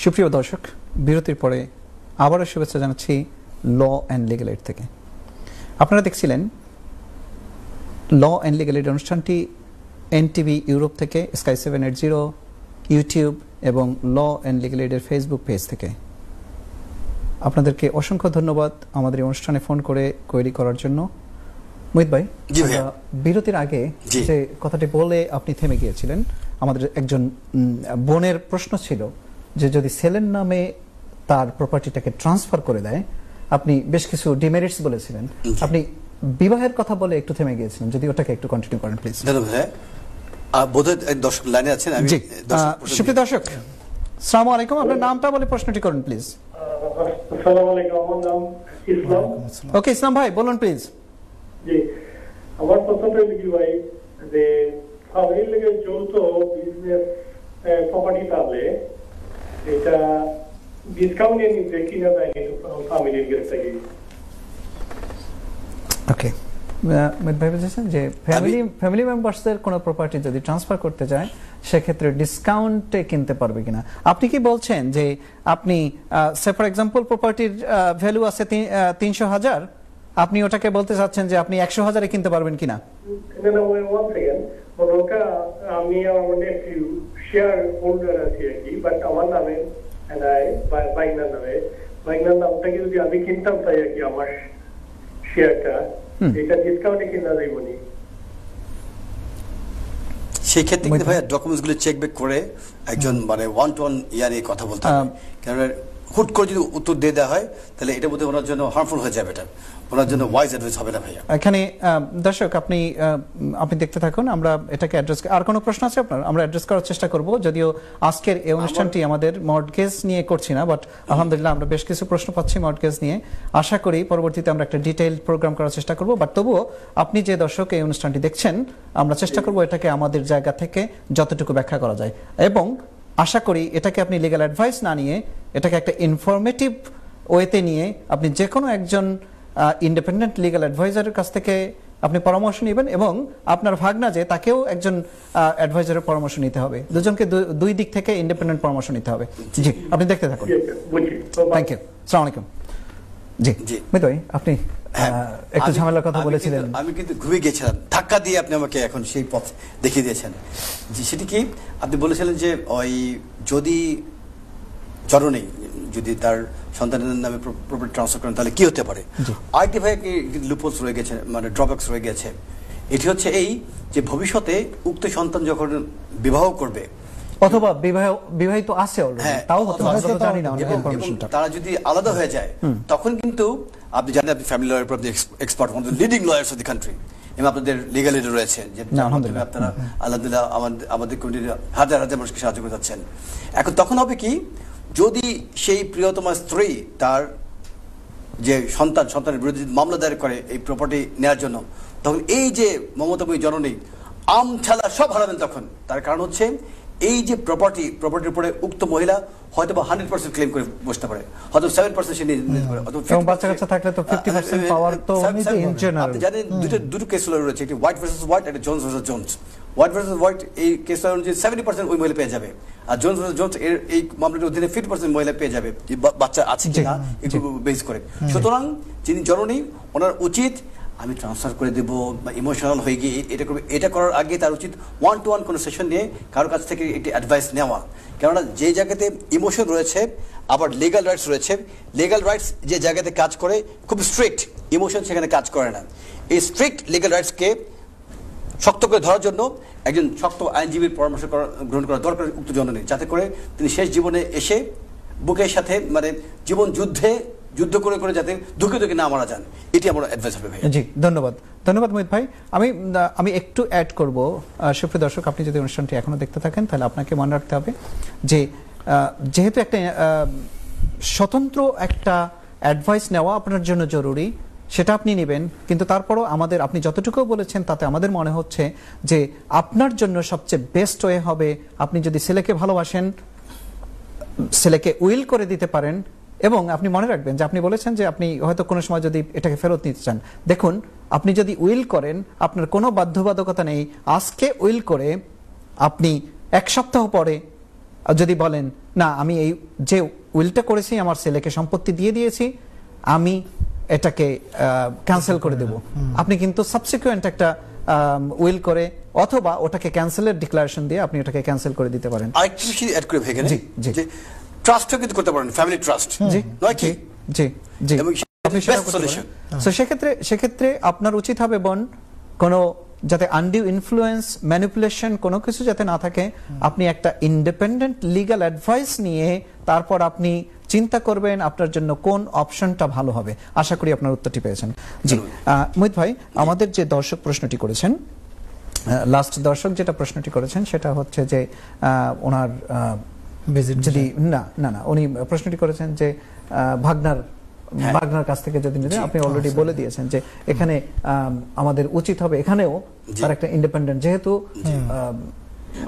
সুপ্রিয় দর্শক, বিরতির পরে আবারও শুভেচ্ছা জানাচ্ছি ল অ্যান্ড লিগ্যাল এইড থেকে। আপনারা দেখছিলেন ল অ্যান্ড লিগ্যাল এইড অনুষ্ঠানটি এনটিভি ইউরোপ থেকে, স্কাই 780, ইউটিউব এবং ল অ্যান্ড লিগ্যাল এইডের ফেসবুক পেজ থেকে। আপনাদেরকে অসংখ্য ধন্যবাদ আমাদের এই অনুষ্ঠানে ফোন করে কোয়েরি করার জন্য। মোহিত ভাই, বিরতির আগে যে কথাটি বলে আপনি থেমে গিয়েছিলেন, আমাদের একজন বোনের প্রশ্ন ছিল যে যদি ছেলের নামে তার প্রপার্টিটাকে ট্রান্সফার করে দেয়, আপনি বেশ কিছু ডিমেরিটস বলেছিলেন, আপনি বিবাহের কথা বলে একটু থেমে গিয়েছিলেন, যদি ওটাকে একটু কন্টিনিউ করেন প্লিজ। দর্শক লাইনে আছেন। সুপ্রিয় দর্শক, আসসালামু আলাইকুম, আপনার নামটা বলে প্রশ্নটি করুন প্লিজ। আসসালামু আলাইকুম, আমার নাম ইসলাম। ওকে ইসলাম ভাই, বলুন প্লিজ। জি, আমার প্রশ্নটা কি ভাই, যে ফ্যামিলির লেগে যৌথ বিজনেস প্রপার্টি থাকলে এটা ডিসকাউন্টে নিতে কিনা যায় ফ্যামিলির থেকে? ওকে, ভাই বলছেন যে ফ্যামিলি মেম্বার্সদের কোনো প্রপার্টি যদি ট্রান্সফার করতে যায় সেক্ষেত্রে ডিসকাউন্টে কিনতে পারবে কিনা। আপনি কি বলছেন যে আপনি ফর এক্সাম্পল প্রপার্টির ভ্যালু আছে 300,000, আপনি ওটাকে বলতে চাচ্ছেন যে আপনি 100,000-এ কিনতে পারবেন কিনা? আমি আমার নেফিউ শেয়ার হোল্ডার আছি আর কি, বাট আমার নামে বাইকনার নামটাকে যদি আমি কিনতাম চাই আর কি, আমার শেয়ারটা, এটা ডিসকাউন্টে কিনা যাইব নি? সেই ক্ষেত্রে কিন্তু ভাই ডকুমেন্টস গুলো চেক ব্যাক করে একজন মানে ওয়ান টু ওয়ান ইয়ারে কথা বলতে হবে, কারণ হুট করে যদি উত্তর দিয়ে দেওয়া হয় তাহলে এটা বোধহয় ওনার জন্য হার্মফুল হয়ে যাবে, এটা ওনার জন্য ওয়াইজ অ্যাডভাইস হবে না ভাইয়া। এখানে দর্শক আপনি দেখতে থাকুন, আমরা এটাকে অ্যাড্রেস, আর কোনো প্রশ্ন আছে আপনার? আমরা অ্যাড্রেস করার চেষ্টা করব, যদিও আজকের এই অনুষ্ঠানটি আমাদের মর্টগেজ নিয়ে করছি না, বাট আলহামদুলিল্লাহ আমরা বেশ কিছু প্রশ্ন পাচ্ছি মর্টগেজ নিয়ে। আশা করি পরবর্তীতে আমরা একটা ডিটেইলড প্রোগ্রাম করার চেষ্টা করব, বাট তবুও আপনি যে দর্শক এই অনুষ্ঠানটি দেখছেন, আমরা চেষ্টা করব এটাকে আমাদের জায়গা থেকে যতটুকু ব্যাখ্যা করা যায়, এবং আশা করি এটাকে আপনি লিগ্যাল অ্যাডভাইস না নিয়ে এটাকে একটা ইনফরমেটিভ ওয়েতে নিয়ে আপনি যে কোনো একজন ইন্ডিপেন্ডেন্ট লিগ্যাল অ্যাডভাইজারের কাছ থেকে আপনি পরামর্শ নেবেন, এবং আপনার ভাগনা যে তাকেও একজন অ্যাডভাইজারের পরামর্শ নিতে হবে। দুজনকে দুই দিক থেকে ইন্ডিপেন্ডেন্ট পরামর্শ নিতে হবে। জি, আপনি দেখতে থাকুন। Thank you. আসসালামু আলাইকুম। জি জি ভাই, আপনি একটু ঝামেলার কথা বলেছিলেন। আমি কিন্তু ঘুরে গিয়েছিলাম, ধাক্কা দিয়ে আপনি আমাকে এখন সেই পথ দেখিয়ে দিয়েছেন। জি, সেটি কি আপনি বলেছিলেন যে ওই যদি জননী যদি তার সন্তানের নামে প্রপার্টি ট্রান্সফার করেন তাহলে কি হতে পারে। আরেকটি ভাই লুপোলস রয়ে গেছে, মানে ড্রব্যাকস রয়ে গেছে। এটি হচ্ছে এই যে ভবিষ্যতে উক্ত সন্তান যখন বিবাহ করবে অথবা বিবাহিত আছে অলরেডি, তাও হতে পারে, জানি না, তারা যদি আলাদা হয়ে যায় তখন কিন্তু আপনি জানেন, আপনি ফ্যামিলি লয়ার আপনি expert, one of the leading lawyers of the country, এবং আপনাদের লিগ্যাল এড রয়েছেন, যে আপনারা আলহামদুলিল্লাহ আমাদের কমিটির হাজার হাজার মানুষকে সাহায্য করে যাচ্ছেন। এখন তখন হবে কি, যদি সেই প্রিয়তমা স্ত্রী তার যে সন্তানের বিরুদ্ধে মামলা দায়ের করে এই প্রপার্টি নেওয়ার জন্য, তখন এই যে মমতাময়ী জননী আম ঠেলা সব হারাবেন তখন। তার কারণ হচ্ছে এই যে প্রপার্টির উপরে উক্ত মহিলা হয়তো বা 100% ক্লেম করে বসতে পারে, হয়তো 7% সে নিতে পারে, এবং বাচ্চা থাকলে তো 50% পাওয়ার তো ইন জেনারেল। আপনি জানেন দুটো কেস রয়েছে, একটি হোয়াইট ভার্সেস হোয়াইট, একটা Jones versus Jones. White versus white এই কেস অনুযায়ী 70% ওই মহিলা পেয়ে যাবে, আর জোনস ভার্সেস জোনস এর এই মামলার অধীনে 50% মহিলা পেয়ে যাবে, বাচ্চা আছে কিনা একটু বেস করে। সুতরাং যিনি জননী, ওনার উচিত আমি ট্রান্সফার করে দেব বা ইমোশনাল হয়ে গিয়ে এটা করবে, এটা করার আগে তার উচিত ওয়ান টু ওয়ান কোনো সেশন নিয়ে কারোর কাছ থেকে একটি অ্যাডভাইস নেওয়া। কেননা যে জায়গাতে ইমোশন রয়েছে আবার লিগাল রাইটস রয়েছে, লিগাল রাইটস যে জায়গাতে কাজ করে খুব স্ট্রিক্ট, ইমোশন সেখানে কাজ করে না। এই স্ট্রিক্ট লিগাল রাইটসকে শক্ত করে ধরার জন্য একজন শক্ত আইনজীবীর পরামর্শ গ্রহণ করা দরকার উক্ত জননী, যাতে করে তিনি শেষ জীবনে এসে বুকের সাথে মানে জীবন যুদ্ধ করে যাতে দুঃখে না মারা যান, এটি আমার অ্যাডভাইস হবে ভাই। জি, ধন্যবাদ মোহিত ভাই। আমি একটু অ্যাড করব, সুপ্রিয় দর্শক, আপনি যদি অনুষ্ঠানটি এখনো দেখতে থাকেন তাহলে আপনাকে মনে রাখতে হবে যে যেহেতু একটা স্বতন্ত্র একটা অ্যাডভাইস নেওয়া আপনার জন্য জরুরি, সেটা আপনি নেবেন, কিন্তু তারপরও আপনি যতটুকু বলেছেন তাতে আমাদের মনে হচ্ছে যে আপনার জন্য সবচেয়ে বেস্ট ওয়ে হবে আপনি যদি ছেলেকে ভালোবাসেন, ছেলেকে উইল করে দিতে পারেন। এবং আপনি মনে রাখবেন যে আপনি বলেছেন যে আপনি হয়তো কোনো সময় যদি এটাকে ফেরত নিতে চান, দেখুন আপনি যদি উইল করেন আপনার কোনো বাধ্যবাধকতা নেই, আজকে উইল করে আপনি 1 সপ্তাহ পরে যদি বলেন না আমি এই যে উইলটা করেছি আমার ছেলেকে সম্পত্তি দিয়ে দিয়েছি, আমি এটাকে ক্যান্সেল করে দেব, আপনি কিন্তু সাবসিকুয়েন্ট একটা উইল করে অথবা ওটাকে ক্যান্সেলের ডিক্লারেশন দিয়ে আপনি ওটাকে ক্যান্সেল করে দিতে পারেন। আরেকটা বিষয় অ্যাড করে ভেঙে জি জি ট্রাস্টও কিন্তু করতে পারেন, ফ্যামিলি ট্রাস্ট নয় কি? জি জি এবং আপনি বেস্ট সলিউশন। সো সেক্ষেত্রে আপনার উচিত হবে বোন কোনো যাতে আনডিউ ইনফ্লুয়েন্স ম্যানিপুলেশন কোনো কিছু যাতে না থাকে, আপনি একটা ইন্ডিপেন্ডেন্ট লিগ্যাল অ্যাডভাইস নিয়ে তারপর আপনি চিন্তা করবেন আপনার জন্য কোন অপশনটা ভালো হবে। আশা করি আপনার উত্তরটি পেয়েছেন। জি মোহিত ভাই, আমাদের যে দর্শক প্রশ্নটি করেছেন, লাস্ট দর্শক যেটা প্রশ্নটি করেছেন সেটা হচ্ছে যে ওনার যদি না না না উনি প্রশ্নটি করেছেন যে ভাগনার কাছ থেকে যদি নিতে, আপনি অলরেডি বলে দিয়েছেন যে এখানে আমাদের উচিত হবে এখানেও তার একটা ইন্ডিপেন্ডেন্ট, যেহেতু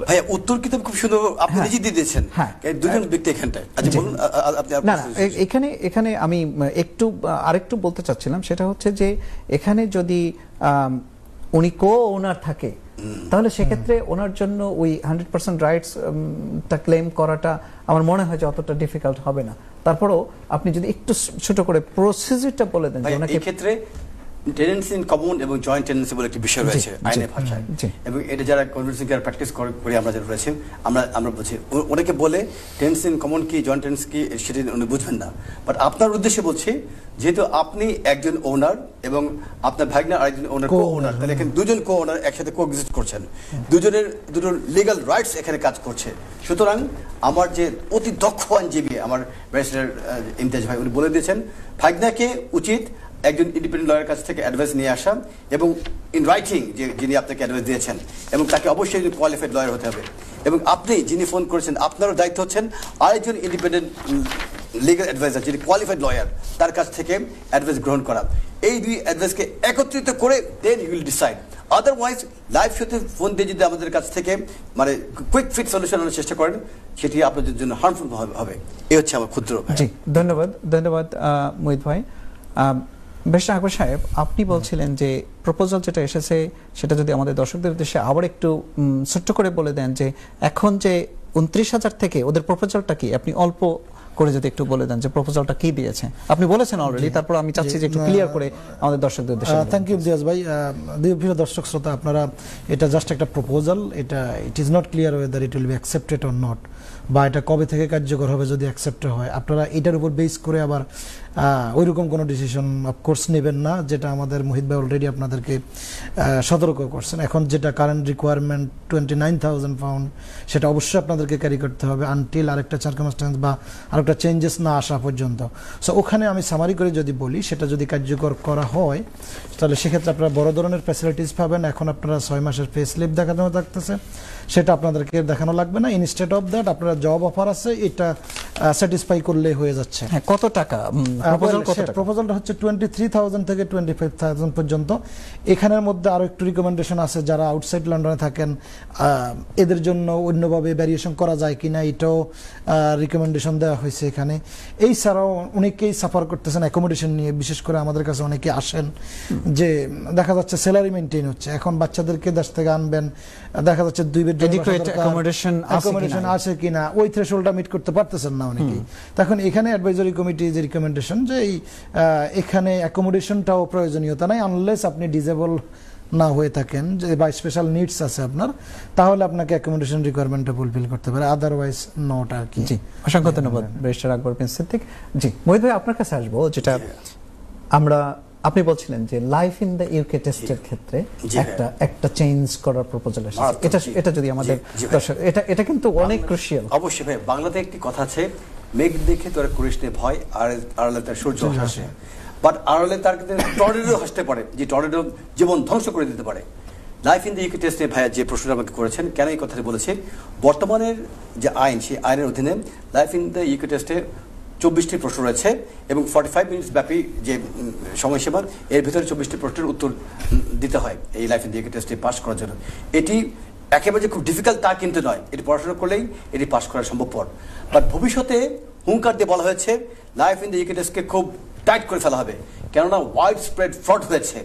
ভাইয়া উত্তর কিন্তু খুব সুন্দর আপনি নিজে দিয়ে দিয়েছেন, দুজন ব্যক্তি এখানটায়। আচ্ছা বলুন আপনি। না এখানে আমি আরেকটু বলতে চাচ্ছিলাম, সেটা হচ্ছে যে এখানে যদি উনি কো-ওনার থাকে তাহলে সেক্ষেত্রে ওনার জন্য ওই 100% রাইটসটা ক্লেম করাটা আমার মনে হয় যে অতটা ডিফিকাল্ট হবে না। তারপরেও আপনি যদি একটু ছোট করে প্রসিজারটা বলে দেন। এই ক্ষেত্রে টেনেন্সি ইন কমন এবং জয়েন্ট টেনেন্সি বলে একটি বিষয় রয়েছে আইনের ভাষায়, এবং এটা যারা কনভেন্সিং প্র্যাকটিস করি আমরা যারা রয়েছে আমরা বলছি অনেকে বলে টেনেন্সি ইন কমন কি জয়েন্ট টেনেন্সি কি সেটা উনি বুঝবেন না। বাট আপনার উদ্দেশ্যে বলছি, যেহেতু আপনি একজন ওনার এবং আপনার ভাগনা আরেকজন ওনার কো-ওনার, তাহলে এখানে দুজন কো-ওনার একসাথে কোএক্সিস্ট করছেন, দুটো লিগ্যাল রাইটস এখানে কাজ করছে। সুতরাং আমার যে অতি দক্ষ আইনজীবী আমার ব্যারিস্টার ইমতিয়াজ ভাই, উনি বলে দিয়েছেন ভাগনাকে উচিত একজন ইন্ডিপেন্ডেন্ট লয়ারের কাছ থেকে অ্যাডভাইস নিয়ে আসা, এবং ইন রাইটিং যিনি আপনাকে অ্যাডভাইস দিয়েছেন, এবং তাকে অবশ্যই কোয়ালিফাইড লয়ার হতে হবে। এবং আপনি যিনি ফোন করেছেন আপনারও দায়িত্ব হচ্ছেন আরেকজন ইন্ডিপেন্ডেন্ট লিগ্যাল অ্যাডভাইজার যিনি কোয়ালিফাইড লয়ার, তার কাছ থেকে অ্যাডভাইস গ্রহণ করা। এই দুই অ্যাডভাইসকে একত্রিত করে then you will decide. Otherwise live শোতে ফোন দিয়ে যদি আমাদের কাছ থেকে মানে কুইক ফিট সলিউশন আনার চেষ্টা করেন, সেটি আপনাদের জন্য হার্মফুল হবে। এই হচ্ছে আমার ক্ষুদ্র। জি ধন্যবাদ মোহিত ভাই। বেশ আকবর সাহেব, আপনি বলছিলেন যে প্রপোজাল যেটা এসেছে সেটা যদি আমাদের দর্শকদের উদ্দেশ্যে আবার একটু ছোট্ট করে বলে দেন যে এখন যে 29,000 থেকে ওদের প্রপোজালটা কি, আপনি অল্প করে যদি একটু বলে দেন যে প্রপোজালটা কি দিয়েছে। আপনি বলেছেন অলরেডি, তারপর আমি চাচ্ছি যে একটু ক্লিয়ার করে আমাদের দর্শকদের উদ্দেশ্যে। থ্যাংক ইউ দিয়াজ ভাই। প্রিয় দর্শক শ্রোতা, আপনারা এটা জাস্ট একটা proposal, it is not clear weather it will be accepted or not, বা এটা কবে থেকে কার্যকর হবে যদি অ্যাকসেপ্ট হয়। আপনারা এটার উপর বেস করে আবার ওইরকম কোনো ডিসিশন অফকোর্স নেবেন না, যেটা আমাদের মোহিত ভাই অলরেডি আপনাদেরকে সতর্ক করছেন। এখন যেটা কারেন্ট রিকোয়ারমেন্ট 29,000 পাউন্ড, সেটা অবশ্যই আপনাদেরকে ক্যারি করতে হবে আনটিল আরেকটা সার্কামস্ট্যান্স বা আরেকটা চেঞ্জেস না আসা পর্যন্ত। সো ওখানে আমি সামারি করে যদি বলি, সেটা যদি কার্যকর করা হয় তাহলে সেক্ষেত্রে আপনারা বড় ধরনের ফ্যাসিলিটিস পাবেন। এখন আপনারা 6 মাসের পে স্লিপ দেখানো থাকতেছে, সেটা আপনাদেরকে দেখানো লাগবে না। ইনস্টেড অফ দ্যাট আপনারা জব অফার আছে, এটা স্যাটিসফাই করলে হয়ে যাচ্ছে। কত টাকা প্রপোজালটা হচ্ছে 23,000 থেকে 25,000 পর্যন্ত। এখানের মধ্যে আরো একটু রিকমেন্ডেশন আছে, যারা আউটসাইড লন্ডনে থাকেন এদের জন্য অন্যভাবে ভ্যারিয়েশন করা যায় কিনা, এটাও রিকমেন্ডেশন দেওয়া হয়েছে এখানে। এই ছাড়াও অনেকেই সাফার করতেছেন অ্যাকোমোডেশন নিয়ে, বিশেষ করে আমাদের কাছে অনেকে আসেন যে দেখা যাচ্ছে স্যালারি মেনটেন হচ্ছে, এখন বাচ্চাদেরকে দেশ থেকে আনবেন, দেখা যাচ্ছে 2 বেডরুম অ্যাকোমোডেশন আছে কিনা, ওই থ্রেশহোল্ডটা মিট করতে পারতেছেন না অনেকেই। তখন এখানে অ্যাডভাইজরি কমিটি যে রিকমেন্ডেশন যে এখানে অ্যাকোমোডেশনটাও প্রয়োজনীয়তা নাই, আনলেস আপনি ডিজেবল না হয়ে থাকেন যে বা স্পেশাল নিডস আছে আপনার, তাহলে আপনাকে অ্যাকোমোডেশন রিকোয়ারমেন্টটা ফুলফিল করতে পারে, আদারওয়াইজ নট আর কি। জি অসংখ্য ধন্যবাদ ব্যারিস্টার আকবর প্রিন্স সিদ্দিক। জি মোহিত ভাই, আপনার কাছে আসবো, যেটা আপনি বলছিলেন যে লাইফ ইন দ্য ইউকে টেস্টের ক্ষেত্রে একটা চেঞ্জ করার প্রপোজাল এসেছে, এটা যদি আমাদের দর্শক, এটা কিন্তু অনেক ক্রুশিয়াল। অবশ্যই ভাই, বাংলাতে একটি কথা আছে, মেঘ দেখে তোরা করিস নে ভয়, আর আড়ালে তার সূর্য হাসে। বাট আড়ালে তার কিন্তু টর্নেডো হাসতে পারে, যে টর্নেডো জীবন ধ্বংস করে দিতে পারে। Life in the UK test নিয়ে ভাইয়া যে প্রশ্নটা আমাকে করেছেন, কেন এই কথাটি বলেছে, বর্তমানের যে আইন, সেই আইনের অধীনে লাইফ ইন দ্য ইউকে টেস্টে 24টি প্রশ্ন রয়েছে এবং 45 মিনিটস ব্যাপী যে সময়সীমা, এর ভিতরে 24টি প্রশ্নের উত্তর দিতে হয় এই লাইফ ইন দ্য ইউকে টেস্টে পাস করার জন্য। এটি একেবারে খুব ডিফিকাল্ট তা কিন্তু নয়, এটি পড়াশোনা করলেই এটি পাস করা সম্ভবপর। বাট ভবিষ্যতে হুঙ্কার দিয়ে বলা হয়েছে লাইফ ইন দ্য ইউকে টেস্টকে খুব টাইট করে ফেলা হবে, কেননা ওয়াইড স্প্রেড ফ্রড হয়েছে।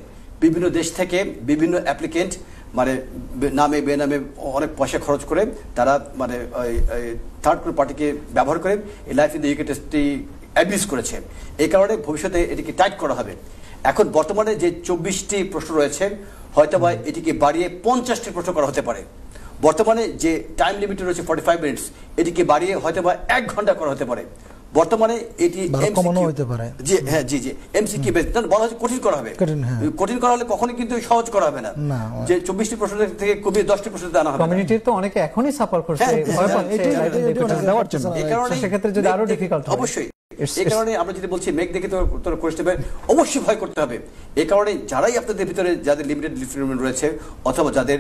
বিভিন্ন দেশ থেকে বিভিন্ন অ্যাপ্লিকেন্ট মানে নামে বেনামে অনেক পয়সা খরচ করে তারা মানে থার্ড কোনো পার্টিকে ব্যবহার করে এই লাইফ ইন দ্য ইউকে টেস্টটি অ্যাবিউজ করেছে। এই কারণে ভবিষ্যতে এটিকে টাইট করা হবে। এখন বর্তমানে যে 24টি প্রশ্ন রয়েছে হয়তো বা এটিকে বাড়িয়ে 50টি প্রশ্ন করা হতে পারে। বর্তমানে যে টাইম লিমিট রয়েছে 45 মিনিটস, এটিকে বাড়িয়ে হয়তো বা 1 ঘন্টা করা হতে পারে। বর্তমানে এটি জি হ্যাঁ জি জি এমসিকিউ বেস বলা হচ্ছে কঠিন করা হবে। কঠিন করা হলে কখনোই কিন্তু সহজ করা হবে না, যে 24টি প্রশ্ন থেকে কমিয়ে 10টি প্রশ্ন আনা হবে। কমিউনিটির তো অনেকে এখনই সাফার করছে ভয় পাচ্ছে দেওয়ার জন্য, এই কারণে সেক্ষেত্রে যদি আরো ডিফিকাল্ট হয় অবশ্যই। এই কারণে আমরা যদি বলছি মেঘ দেখে তো করতে হবে, অবশ্যই ভয় করতে হবে। এই কারণে যারাই আপনাদের ভিতরে যাদের লিমিটেড লিভ রিমেইন রয়েছে অথবা যাদের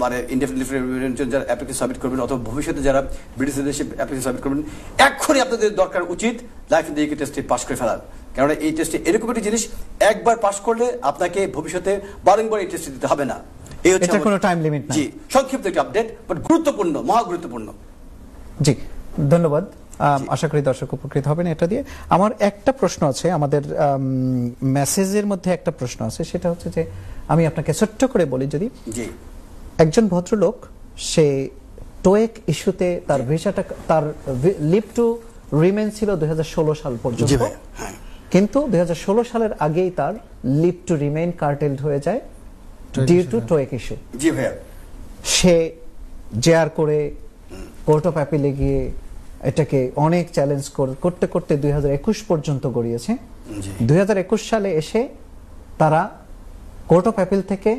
মানে ইনডেফিনিট লিভ রিমেইন যারা অ্যাপ্লিকেশন সাবমিট করবেন অথবা ভবিষ্যতে যারা ব্রিটিশ দেশে অ্যাপ্লিকেশন সাবমিট করবেন, এখনই আপনাদের দরকার উচিত লাইফ ইন দ্য ইউকে টেস্টে পাস করে ফেলার। কারণ এই টেস্টে এরকম একটি জিনিস একবার পাস করলে আপনাকে ভবিষ্যতে বারংবার এই টেস্ট দিতে হবে না। এই হচ্ছে কোনো টাইম লিমিট না। জি, সংক্ষিপ্ত একটা আপডেট বাট গুরুত্বপূর্ণ, মহা গুরুত্বপূর্ণ। জি ধন্যবাদ। আশা করি দর্শক উপকৃত হবেন এটা দিয়ে। আমার একটা প্রশ্ন আছে, আমাদের মেসেজের মধ্যে একটা প্রশ্ন আছে, সেটা হচ্ছে যে আমি আপনাকে ছোট্ট করে বলি যদি, একজন ভদ্রলোক সে টোয়েক ইস্যুতে তার ভিসাটা তার লিভ টু রিমেন ছিল 2016 সাল পর্যন্ত, কিন্তু 2016 সালের আগেই তার লিভ টু রিমেইন কার্টেলড হয়ে যায় ডিউ টু টোয়েক ইস্যু। জি ভাইয়া, সে জেআর করে কোর্ট অফ অ্যাপিলে গিয়ে এটাকে অনেক চ্যালেঞ্জ করতে করতে 2021 পর্যন্ত গড়িয়েছে। 2021 সালে এসে তারা কোর্ট অফ অ্যাপিল থেকে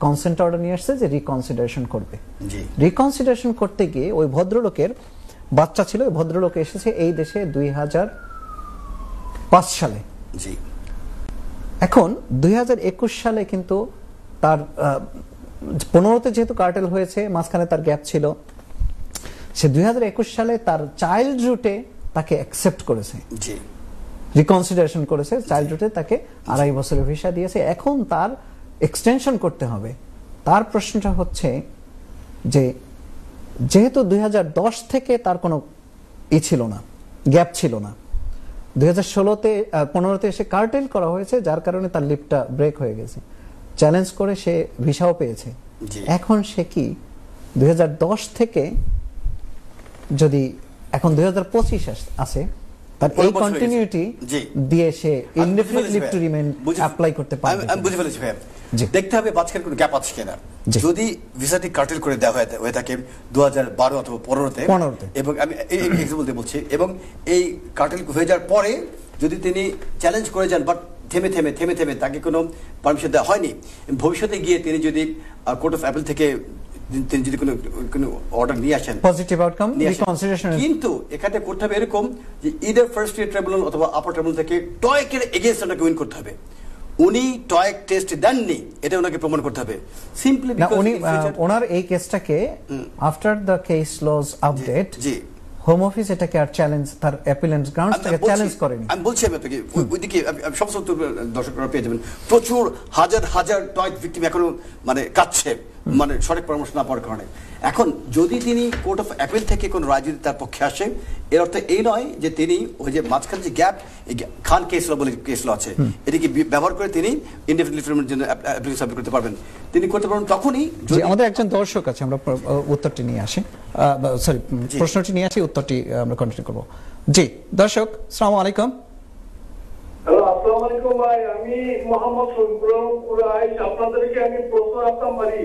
কনসেন্ট অর্ডার নিয়ে আসছে যে রিকনসিডারেশন করবে। রিকনসিডারেশন করতে গিয়ে ওই ভদ্রলোকের বাচ্চা ছিল, ওই ভদ্রলোক এসেছে এই দেশে 2005 সালে। এখন 2021 সালে কিন্তু তার 15তে যেহেতু কার্টেল হয়েছে, মাঝখানে তার গ্যাপ ছিল, সে 2021 সালে তার চাইল্ড রুটে তাকে অ্যাকসেপ্ট করেছে, রিকনসিডারেশন করেছে, চাইল্ড রুটে তাকে 2.5 বছরের ভিসা দিয়েছে। এখন তার এক্সটেনশন করতে হবে। তার প্রশ্নটা হচ্ছে যে যেহেতু 2010 থেকে তার কোনো ছিল না, গ্যাপ ছিল না, 2016তে 15তে এসে কার্টেল করা হয়েছে, যার কারণে তার লিভটা ব্রেক হয়ে গেছে। চ্যালেঞ্জ করে সে ভিসাও পেয়েছে। এখন সে কি 2010 থেকে যদি এখন 2025 আসে, তার এই কন্টিনিউটি দিয়ে সে indefinite leave to remain apply করতে পারবে। আমি বুঝে ফেলেছি ভাই, দেখতে হবে মাঝখানে কোনো গ্যাপ আছে কিনা। যদি ভিসাটি কার্টেল করে দেওয়া হয়ে থাকে 2012 অথবা 15তে, এবং আমি এই এক্সাম্পল দিয়ে বলছি, এবং এই কার্টেল হয়ে যাওয়ার পরে যদি তিনি চ্যালেঞ্জ করে যান বাট থেমে থেমে থেমে থেমে তাকে কোনো পারমিশন দেওয়া হয়নি, ভবিষ্যতে গিয়ে তিনি যদি কোর্ট অফ অ্যাপিল থেকে তিনি যদি কোনো অর্ডার নিয়ে আসেন পজিটিভ আউটকাম রিকনসিডারেশন, কিন্তু এখানে করতে হবে এরকম যে ইদার ফার্স্ট ইয়ার ট্রাইব্যুনাল অথবা আপার ট্রাইব্যুনাল থেকে টয়েকের এগেইনস্ট ওনাকে উইন করতে হবে। উনি টয়েক টেস্ট দেননি এটা ওনাকে প্রমাণ করতে হবে। সিম্পলি উনি ওনার এই কেসটাকে after the case laws update home office এটাকে আর চ্যালেঞ্জ, তার অ্যাপিলেন্ট গ্রাউন্ডসটাকে চ্যালেঞ্জ করেনি। আমি বলছি আপনাকে ওইদিকে সমস্ত দর্শকরা পেয়ে যাবেন, প্রচুর হাজার হাজার টয়েক ভিকটিম এখনো মানে কাটছে, মানে সঠিক পরামর্শ না পাওয়ার কারণে। এখন যদি তিনি কোর্ট অফ অ্যাপিল থেকে কোনো রায় যদি তার পক্ষে আসে, এর অর্থ এই নয় যে তিনি ওই যে মাঝখানে যে গ্যাপ, খান কেস ল বলে কেস ল আছে, এটিকে ব্যবহার করে তিনি ইনডেফিনিট লিভ রিমেইনের জন্য অ্যাপ্লিকেশন সাবমিট করতে পারবেন। তিনি করতে পারবেন তখনই যদি আমাদের একজন দর্শক আছে, আমরা উত্তরটি নিয়ে আসি, সরি প্রশ্নটি নিয়ে আসি, উত্তরটি আমরা কন্টিনিউ করব। জি দর্শক, আসসালামু আলাইকুম। হ্যালো, আসসালামু আলাইকুম ভাই, আমি মোহাম্মদ শরীফুল কুরাইশ, আপনাদেরকে আমি প্রশ্ন রাখতাম পারি?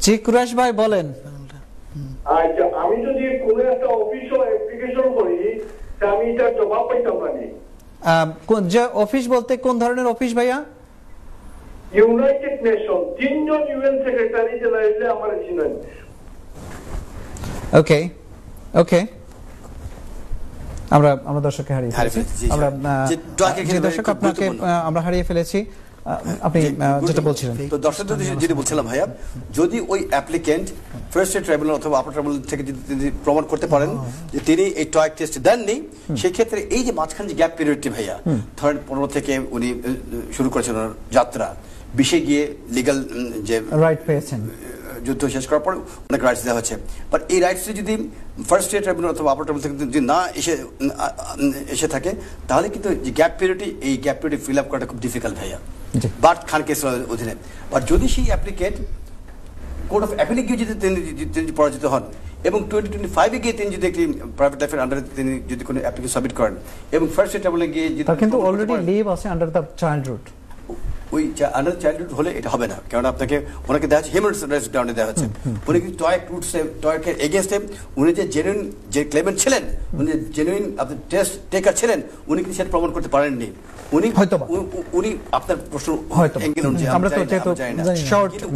জি কুরাইশ ভাই বলেন। আচ্ছা, আমি যদি কোনো একটা অফিসে অ্যাপ্লিকেশন করি, আমি এটা জবাব পাইতাম পারি? যে অফিস বলতে কোন ধরনের অফিস ভাইয়া? ইউনাইটেড নেশন, 3 জন ইউএন সেক্রেটারি জেনারেল আমার ছিলেন। ওকে ওকে, আমরা দর্শককে হারিয়ে ফেলেছি, আমরা হারিয়ে ফেলেছি। আপনি যেটা বলছিলেন, তো দর্শকদের যেটা বলছিলাম ভাইয়া, যদি ওই অ্যাপ্লিকেন্ট ফার্স্ট ইয়ার ট্রাইব্যুনাল অথবা আপার ট্রাইব্যুনাল থেকে যদি প্রমাণ করতে পারেন যে তিনি এই টয়েক টেস্ট দেননি, সেই ক্ষেত্রে এই যে মাঝখানে যে গ্যাপ পিরিয়ডটি ভাইয়া, ধরেন 15 থেকে উনি শুরু করেছেন যাত্রা, 20-এ গিয়ে লিগ্যাল যে রাইট পেয়েছেন, যুদ্ধ শেষ করার পর অনেক রাইটস দেওয়া হচ্ছে, বাট এই রাইটসটি যদি ফার্স্ট ইয়ার ট্রাইব্যুনাল অথবা আপার ট্রাইব্যুনাল থেকে যদি না এসে থাকে, তাহলে কিন্তু যে গ্যাপ পিরিয়ডটি, এই গ্যাপ পিরিয়ড ফিল আপ করাটা খুব ডিফিকাল্ট ভাইয়া, বাট খান কেসের অধীনে। বাট যদি সেই অ্যাপ্লিকেন্ট কোর্ট অফ অ্যাপিলে গিয়ে যদি তিনি পরাজিত হন এবং 2025 গিয়ে তিনি যদি একটি প্রাইভেট লাইফের আন্ডারে তিনি যদি কোনো অ্যাপ্লিকেশন সাবমিট করেন এবং ফার্স্ট ট্রাইব্যুনালে গিয়ে তার কিন্তু অলরেডি লিভ আছে আন্ডার দ্য চাইল্ডহুড, ওই আন্ডার চাইল্ডহুড হলে এটা হবে না, কারণ আপনাকে ওনাকে দেওয়া হচ্ছে হিউম্যান রাইটস গ্রাউন্ডে দেওয়া হচ্ছে। উনি কিন্তু টয়ের এগেনস্টে উনি যে জেনুইন যে ক্লেমেন্ট ছিলেন, উনি জেনুইন আপনার টেস্ট টেকার ছিলেন, উনি কিন্তু সেটা প্রমাণ করতে পারেননি। উনি আপনার প্রশ্ন অ্যাঙ্গেল অনুযায়ী আমরা জানি না, কিন্তু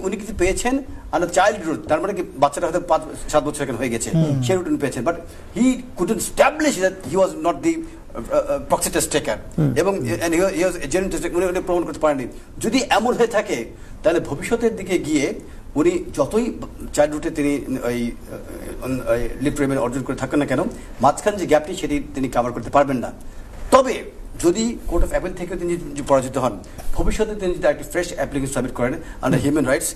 উনি কিন্তু পেয়েছেন আন্ডার চাইল্ডহুড, তার মানে কি বাচ্চাটা হয়তো 5-7 বছর এখন হয়ে গেছে, সেই রুট উনি পেয়েছেন, but he couldn't establish that he was not the proxy test taker এবং উনি প্রমাণ করতে পারেননি। যদি এমন হয়ে থাকে তাহলে ভবিষ্যতের দিকে গিয়ে উনি যতই চাইল্ডহুডে তিনি ওই লিভ টু রিমেইন অর্জন করে থাকেন না কেন, মাঝখান যে গ্যাপটি সেটি তিনি কাভার করতে পারবেন না। তবে যদি কোর্ট অফ অ্যাপিল থেকে তিনি পরাজিত হন, ভবিষ্যতে তিনি যদি একটা ফ্রেশ অ্যাপ্লিকেশন সাবমিট করেন আন্ডার হিউম্যান রাইটস,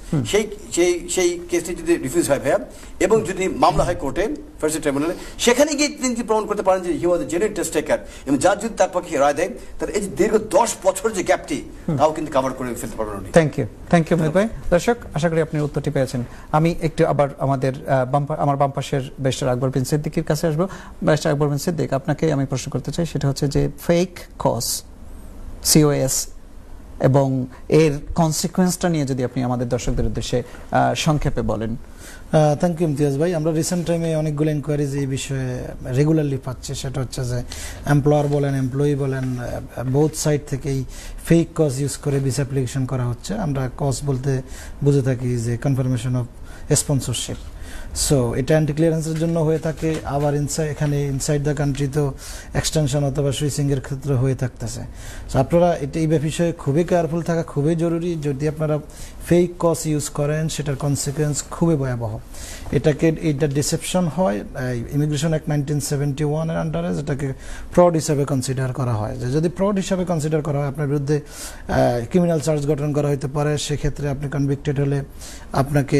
সেই কেসটি যদি রিফিউজ হয় ভাইয়া এবং যদি মামলা হয় কোর্টে ফার্স্ট ট্রাইব্যুনালে, সেখানে গিয়ে তিনি প্রমাণ করতে পারেন যে হি ওয়াজ এ জেনুইন টেস্ট টেকার এবং যার যদি তার পক্ষে রায় দেয়, তাহলে এই যে দীর্ঘ 10 বছর যে গ্যাপটি তাও কিন্তু কাভার করে ফেলতে পারবেন উনি। থ্যাংক ইউ মহিত ভাই। দর্শক, আশা করি আপনি উত্তরটি পেয়েছেন। আমি একটু আবার আমার বাম পাশের ব্যারিস্টার আকবর বিন সিদ্দিকীর কাছে আসবো। ব্যারিস্টার আকবর বিন সিদ্দিক, আপনাকে আমি প্রশ্ন করতে চাই, সেটা হচ্ছে যে ফেক কজ COS এবং এর কনসিকুয়েন্সটা নিয়ে যদি আপনি আমাদের দর্শকদের উদ্দেশ্যে সংক্ষেপে বলেন। থ্যাংক ইউ ইমতিয়াজ ভাই। আমরা রিসেন্ট টাইমে অনেকগুলো ইনকোয়ারিজ এই বিষয়ে রেগুলারলি পাচ্ছি। সেটা হচ্ছে যে এমপ্লয়ার বলেন, এমপ্লয়ি বলেন, বোথ সাইড থেকেই ফেক কজ ইউজ করে ভিসা অ্যাপ্লিকেশন করা হচ্ছে। আমরা কজ বলতে বুঝে থাকি যে কনফার্মেশন অফ স্পন্সরশিপ। সো এটা অ্যান্টি ক্লিয়ারেন্সের জন্য হয়ে থাকে, আবার এখানে ইনসাইড দ্য কান্ট্রি তো এক্সটেনশন অথবা সুইচিংয়ের ক্ষেত্রে হয়ে থাকতেছে। সো আপনারা এই বিষয়ে খুবই কেয়ারফুল থাকা খুবই জরুরি। যদি আপনারা ফেক কজ ইউজ করেন, সেটার কনসিকুয়েন্স খুবই ভয়াবহ। এটা ডিসেপশন হয়। ইমিগ্রেশন অ্যাক্ট 1971 এর আন্ডারে যেটাকে ফ্রড হিসাবে কনসিডার করা হয়। যে যদি ফ্রড হিসাবে কনসিডার করা হয়, আপনার বিরুদ্ধে ক্রিমিনাল চার্জ গঠন করা হতে পারে। সেক্ষেত্রে আপনি কনভিক্টেড হলে আপনাকে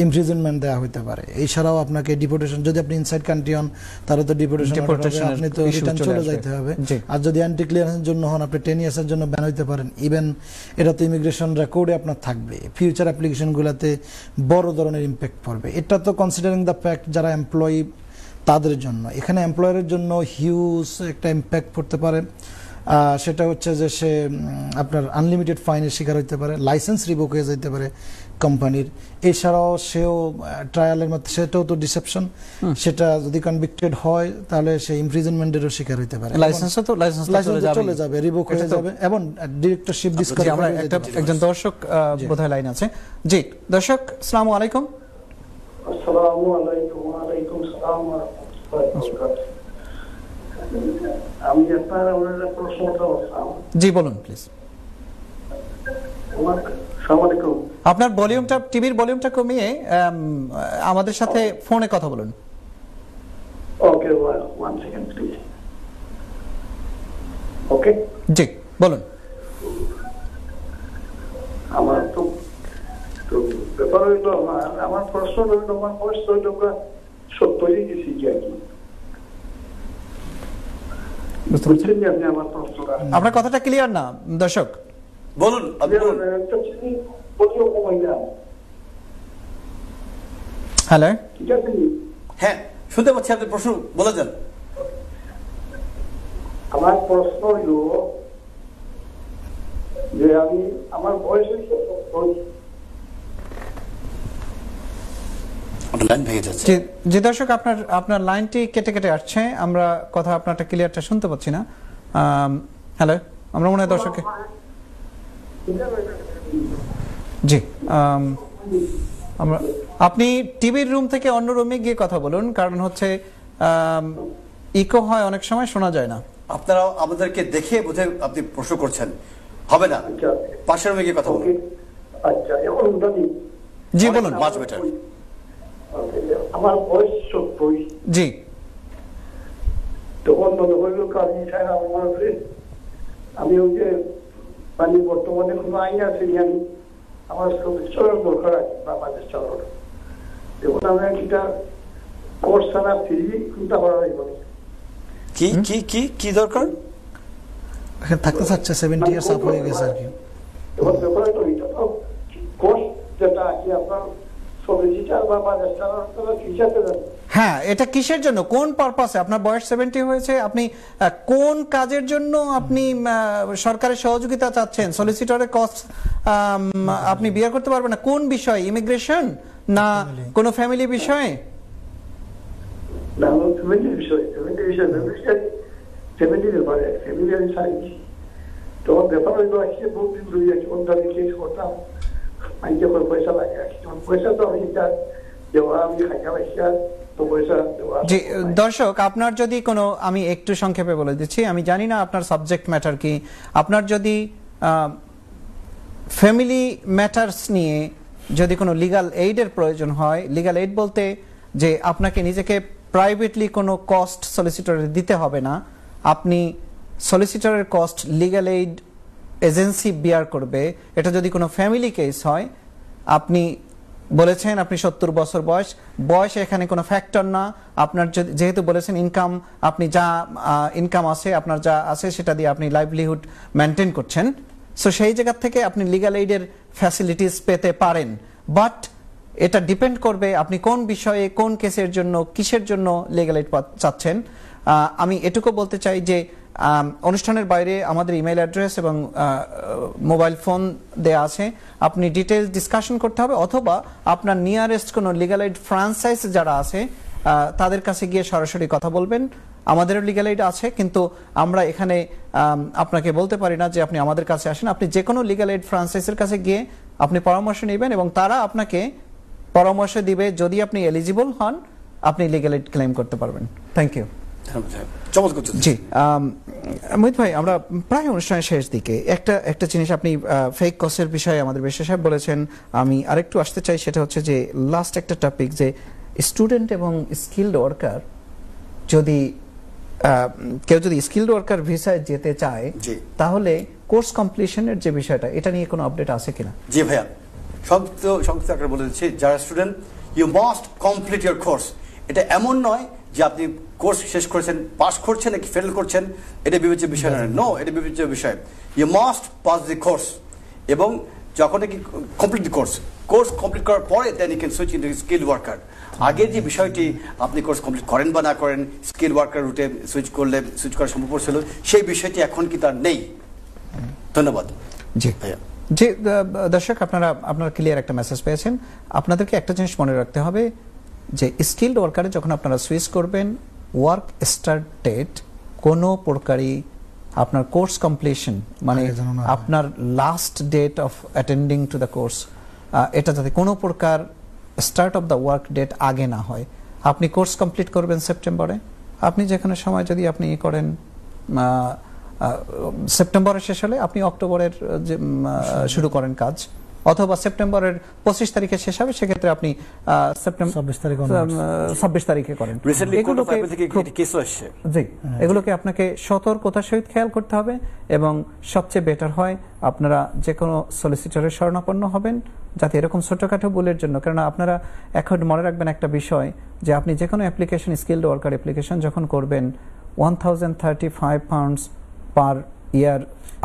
ইমপ্রিজনমেন্ট দেওয়া হতে পারে। এছাড়াও আপনাকে ডিপোর্টেশন, যদি আপনি ইনসাইড কান্ট্রি হন তাহলে তো ডিপোর্টেশন, আপনি তো রিটার্ন চলে যাইতে হবে। আর যদি অ্যান্টি ক্লিয়ারেন্সের জন্য হন, আপনি 10 ইয়ার্সের জন্য ব্যান হইতে পারেন। ইভেন এটা তো ইমিগ্রেশন রেকর্ডে আপনার থাকবে, ফিউচার অ্যাপ্লিকেশনগুলোতে বড় ধরনের ইম্প্যাক্ট পড়বে। এটা তো কনসিডারিং দ্য ফ্যাক্ট যারা এমপ্লয়ি তাদের জন্য। এখানে এমপ্লয়ারের জন্য হিউজ একটা ইম্প্যাক্ট পড়তে পারে। সেটা হচ্ছে যে সে আপনার আনলিমিটেড ফাইনের শিকার হইতে পারে, লাইসেন্স রিভোক হয়ে যেতে পারে কোম্পানির। এছাড়াও সেও ট্রায়ালের মধ্যে, সেটাও তো ডিসেপশন। সেটা যদি কনভিক্টেড হয় তাহলে সে ইমপ্রিজনমেন্টেরও শিকার হতে পারে, লাইসেন্স চলে যাবে, রিভোক হয়ে যাবে এবং ডিরেক্টরশিপ ডিসকারেজ। আমরা একজন দর্শক বোধহয় লাইন আছে। জি দর্শক, আসসালামু আলাইকুম। আসসালামু আলাইকুম। ওয়া আলাইকুম আসসালাম ওয়া রাহমাতুল্লাহি ওয়া বারাকাতুহু। আমি আপনার ওনার প্রশ্নটা বললাম। জি বলুন প্লিজ। আসসালামু আলাইকুম। আপনার ভলিউমটা, টিভির ভলিউমটা কমিয়ে আমাদের সাথে ফোনে কথা বলুন। ওকে, ওয়ান সেকেন্ড প্লিজ। ওকে, জি বলুন। আমার তো ব্যাপার হইল, আমার প্রশ্ন হইল, আমার বয়স হইল 70 গেছি কি আর কি। বুঝছেন আপনি আমার প্রশ্নটা? আপনার কথাটা ক্লিয়ার না দর্শক, বলুন। হ্যালো, ঠিক আছে? হ্যাঁ শুনতে পাচ্ছি, আপনি প্রশ্ন বলে যান। আমার প্রশ্ন হইল যে আমার বয়স হয়েছে 70। জি দর্শক, আপনার লাইনটি কেটে কেটে আসছে, আমরা কথা আপনারটা ক্লিয়ারটা শুনতে পাচ্ছি না। হ্যালো, আমরা মনে হয় দর্শককে জি আপনি টিভির রুম থেকে অন্য রুমে গিয়ে কথা বলুন, কারণ হচ্ছে ইকো হয়, অনেক সময় শোনা যায় না। আপনারা আমাদেরকে দেখে বুঝে আপনি প্রশ্ন করছেন, হবে না, পাশের রুমে গিয়ে কথা বলুন। আচ্ছা, এখন জি বলুন। Much better. আমার বয়স 70। জি, তখন মনে হইল আমি ওই যে মানে বর্তমানে কোনো আইন আছে, আমি আমার চলার দরকার আছে, বাংলাদেশ চলার। এখন আমি একটা কোর্স ছাড়া ফ্রি চিন্তা করা যাইব। কি কি কি কি দরকার? থাকতে চাচ্ছে 70 ইয়ার্স আপ হয়ে গেছে আর কি। এখন ব্যাপার তো এটা তো কোর্স যেটা নাকি আপনার সলিসিটার বা রেজিস্ট্রার ফিচারতে দেন? হ্যাঁ, এটা কিসের জন্য, কোন পারপাসে? আপনার বয়স 70 হয়েছে, আপনি কোন কাজের জন্য আপনি সরকারের সহযোগিতা চাচ্ছেন? সলিসিটরের কস্ট আপনি বিয়ার করতে পারবেন না, কোন বিষয়? ইমিগ্রেশন না কোন ফ্যামিলি বিষয়ে? না, ফ্যামিলি বিষয়, ফ্যামিলির ব্যাপারে, ফ্যামিলি আমি চাই। তো ব্যাপার হইলো আজকে বহুত দিন ধরে আছে, কোনটা কেস করতাম, আমি যখন পয়সা লাগে পয়সা তো আমি দেওয়া, আমি খাইয়া পয়সা তো পয়সা দেওয়া। জি দর্শক, আপনার যদি কোনো, আমি একটু সংক্ষেপে বলে দিচ্ছি, আমি জানি না আপনার সাবজেক্ট ম্যাটার কি, আপনার যদি ফ্যামিলি ম্যাটারস নিয়ে যদি কোনো লিগ্যাল এইডের প্রয়োজন হয়, লিগ্যাল এইড বলতে যে আপনাকে নিজেকে প্রাইভেটলি কোনো কস্ট সলিসিটরে দিতে হবে না, আপনি সলিসিটরের কস্ট লিগ্যাল এইড এজেন্সি বিয়ার করবে। এটা যদি কোনো ফ্যামিলি কেস হয়, আপনি বলেছেন আপনি 70 বছর বয়স এখানে কোনো ফ্যাক্টর না, আপনার যেহেতু বলেছেন ইনকাম, আপনি যা ইনকাম আছে, আপনার যা আছে সেটা দিয়ে আপনি লাইভলিহুড মেনটেন করছেন, সো সেই জায়গা থেকে আপনি লিগ্যাল এইডের ফ্যাসিলিটিস পেতে পারেন। বাট এটা ডিপেন্ড করবে আপনি কোন বিষয়ে, কোন কেসের জন্য, কিসের জন্য লিগ্যাল এইড চাচ্ছেন। আমি এটুকু বলতে চাই যে অনুষ্ঠানের বাইরে আমাদের ইমেল অ্যাড্রেস এবং মোবাইল ফোন দেয়া আছে, আপনি ডিটেইলস ডিসকাশন করতে হবে, অথবা আপনার নিয়ারেস্ট কোনো লিগ্যাল এইড ফ্রাঞ্চাইজ যারা আছে তাদের কাছে গিয়ে সরাসরি কথা বলবেন। আমাদেরও লিগ্যাল এইড আছে, কিন্তু আমরা এখানে আপনাকে বলতে পারি না যে আপনি আমাদের কাছে আসেন। আপনি যে কোনো লিগ্যাল এইড ফ্রাঞ্চাইজের কাছে গিয়ে আপনি পরামর্শ নেবেন এবং তারা আপনাকে পরামর্শ দিবে, যদি আপনি এলিজিবল হন আপনি লিগ্যাল এইড ক্লেম করতে পারবেন। Thank you. জি মোহিত ভাই, আমরা প্রায় অনুষ্ঠানের শেষ দিকে একটা জিনিস, আপনি ফেক কস্টের বিষয়ে আমাদের বিশেষ সাহেব বলেছেন, আমি আরেকটু আসতে চাই, সেটা হচ্ছে যে লাস্ট একটা টপিক, যে স্টুডেন্ট এবং স্কিলড ওয়ার্কার, যদি কেউ যদি স্কিলড ওয়ার্কার ভিসায় যেতে চায় তাহলে কোর্স কমপ্লিশনের যে বিষয়টা, এটা নিয়ে কোনো আপডেট আছে কিনা? জি ভাইয়া, সংক্ষিপ্ত আকারে বলে দিচ্ছি, যারা student, you must complete your course. এটা এমন নয় যে আপনি কোর্স শেষ করেছেন, পাস করছেন নাকি ফেল করছেন, এটা বিবেচ্য বিষয় নয়। নো, এটা বিবেচ্য বিষয়। You must pass the course, এবং যখন নাকি কমপ্লিট দি কোর্স কমপ্লিট করার পরে then you can switch into skill worker. আগের যে বিষয়টি আপনি কোর্স কমপ্লিট করেন বা না করেন, স্কিল ওয়ার্কার রুটে সুইচ করা সম্ভব ছিল, সেই বিষয়টি এখন কি তার নেই। ধন্যবাদ। জি ভাইয়া। যে দর্শক, আপনারা ক্লিয়ার একটা মেসেজ পেয়েছেন। আপনাদেরকে একটা জিনিস মনে রাখতে হবে যে স্কিলড ওয়ার্কারে যখন আপনারা সুইচ করবেন, ওয়ার্ক স্টার্ট ডেট কোনো প্রকারই আপনার কোর্স কমপ্লিশন, মানে আপনার last date of attending to the course, এটা যাতে কোনো প্রকার start of the work date আগে না হয়। আপনি কোর্স কমপ্লিট করবেন সেপ্টেম্বরে, আপনি যেখানে সময় যদি আপনি করেন সেপ্টেম্বরের শেষ হলে আপনি অক্টোবরের শুরু করেন কাজ, অথবা সেপ্টেম্বরের 25 তারিখে শেষ হবে, সেক্ষেত্রে আপনি সেপ্টেম্বর 26 তারিখে করেন। এগুলোকে আপনাকে সতর্কতার সহিত খেয়াল করতে হবে, এবং সবচেয়ে বেটার হয় আপনারা যে কোনো সলিসিটরের শরণাপন্ন হবেন, যাতে এরকম ছোটখাটো ভুলের জন্য, কেননা আপনারা এখন মনে রাখবেন একটা বিষয়, যে আপনি যে কোনো অ্যাপ্লিকেশন, স্কিলড ওয়ার্কার অ্যাপ্লিকেশন যখন করবেন, 1035 পাউন্ডস পার ইয়ার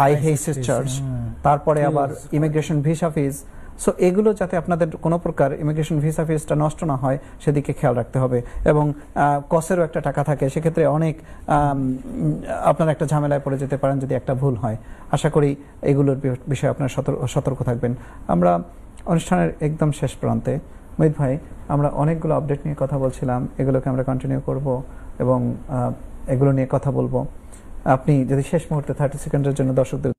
আইহেসের চার্জ, তারপরে আবার ইমিগ্রেশন ভিসা ফিজ। সো এগুলো যাতে আপনাদের কোনো প্রকার ইমিগ্রেশন ভিসা ফিজটা নষ্ট না হয় সেদিকে খেয়াল রাখতে হবে, এবং কসেরও একটা টাকা থাকে, সেক্ষেত্রে অনেক আপনারা একটা ঝামেলায় পড়ে যেতে পারেন যদি একটা ভুল হয়। আশা করি এগুলোর বিষয়ে আপনারা সতর্ক থাকবেন। আমরা অনুষ্ঠানের একদম শেষ প্রান্তে, মোহিত ভাই, আমরা অনেকগুলো আপডেট নিয়ে কথা বলছিলাম, এগুলোকে আমরা কন্টিনিউ করব এবং এগুলো নিয়ে কথা বলবো। আপনি যদি শেষ মুহূর্তে 30 সেকেন্ডের জন্য দর্শকদের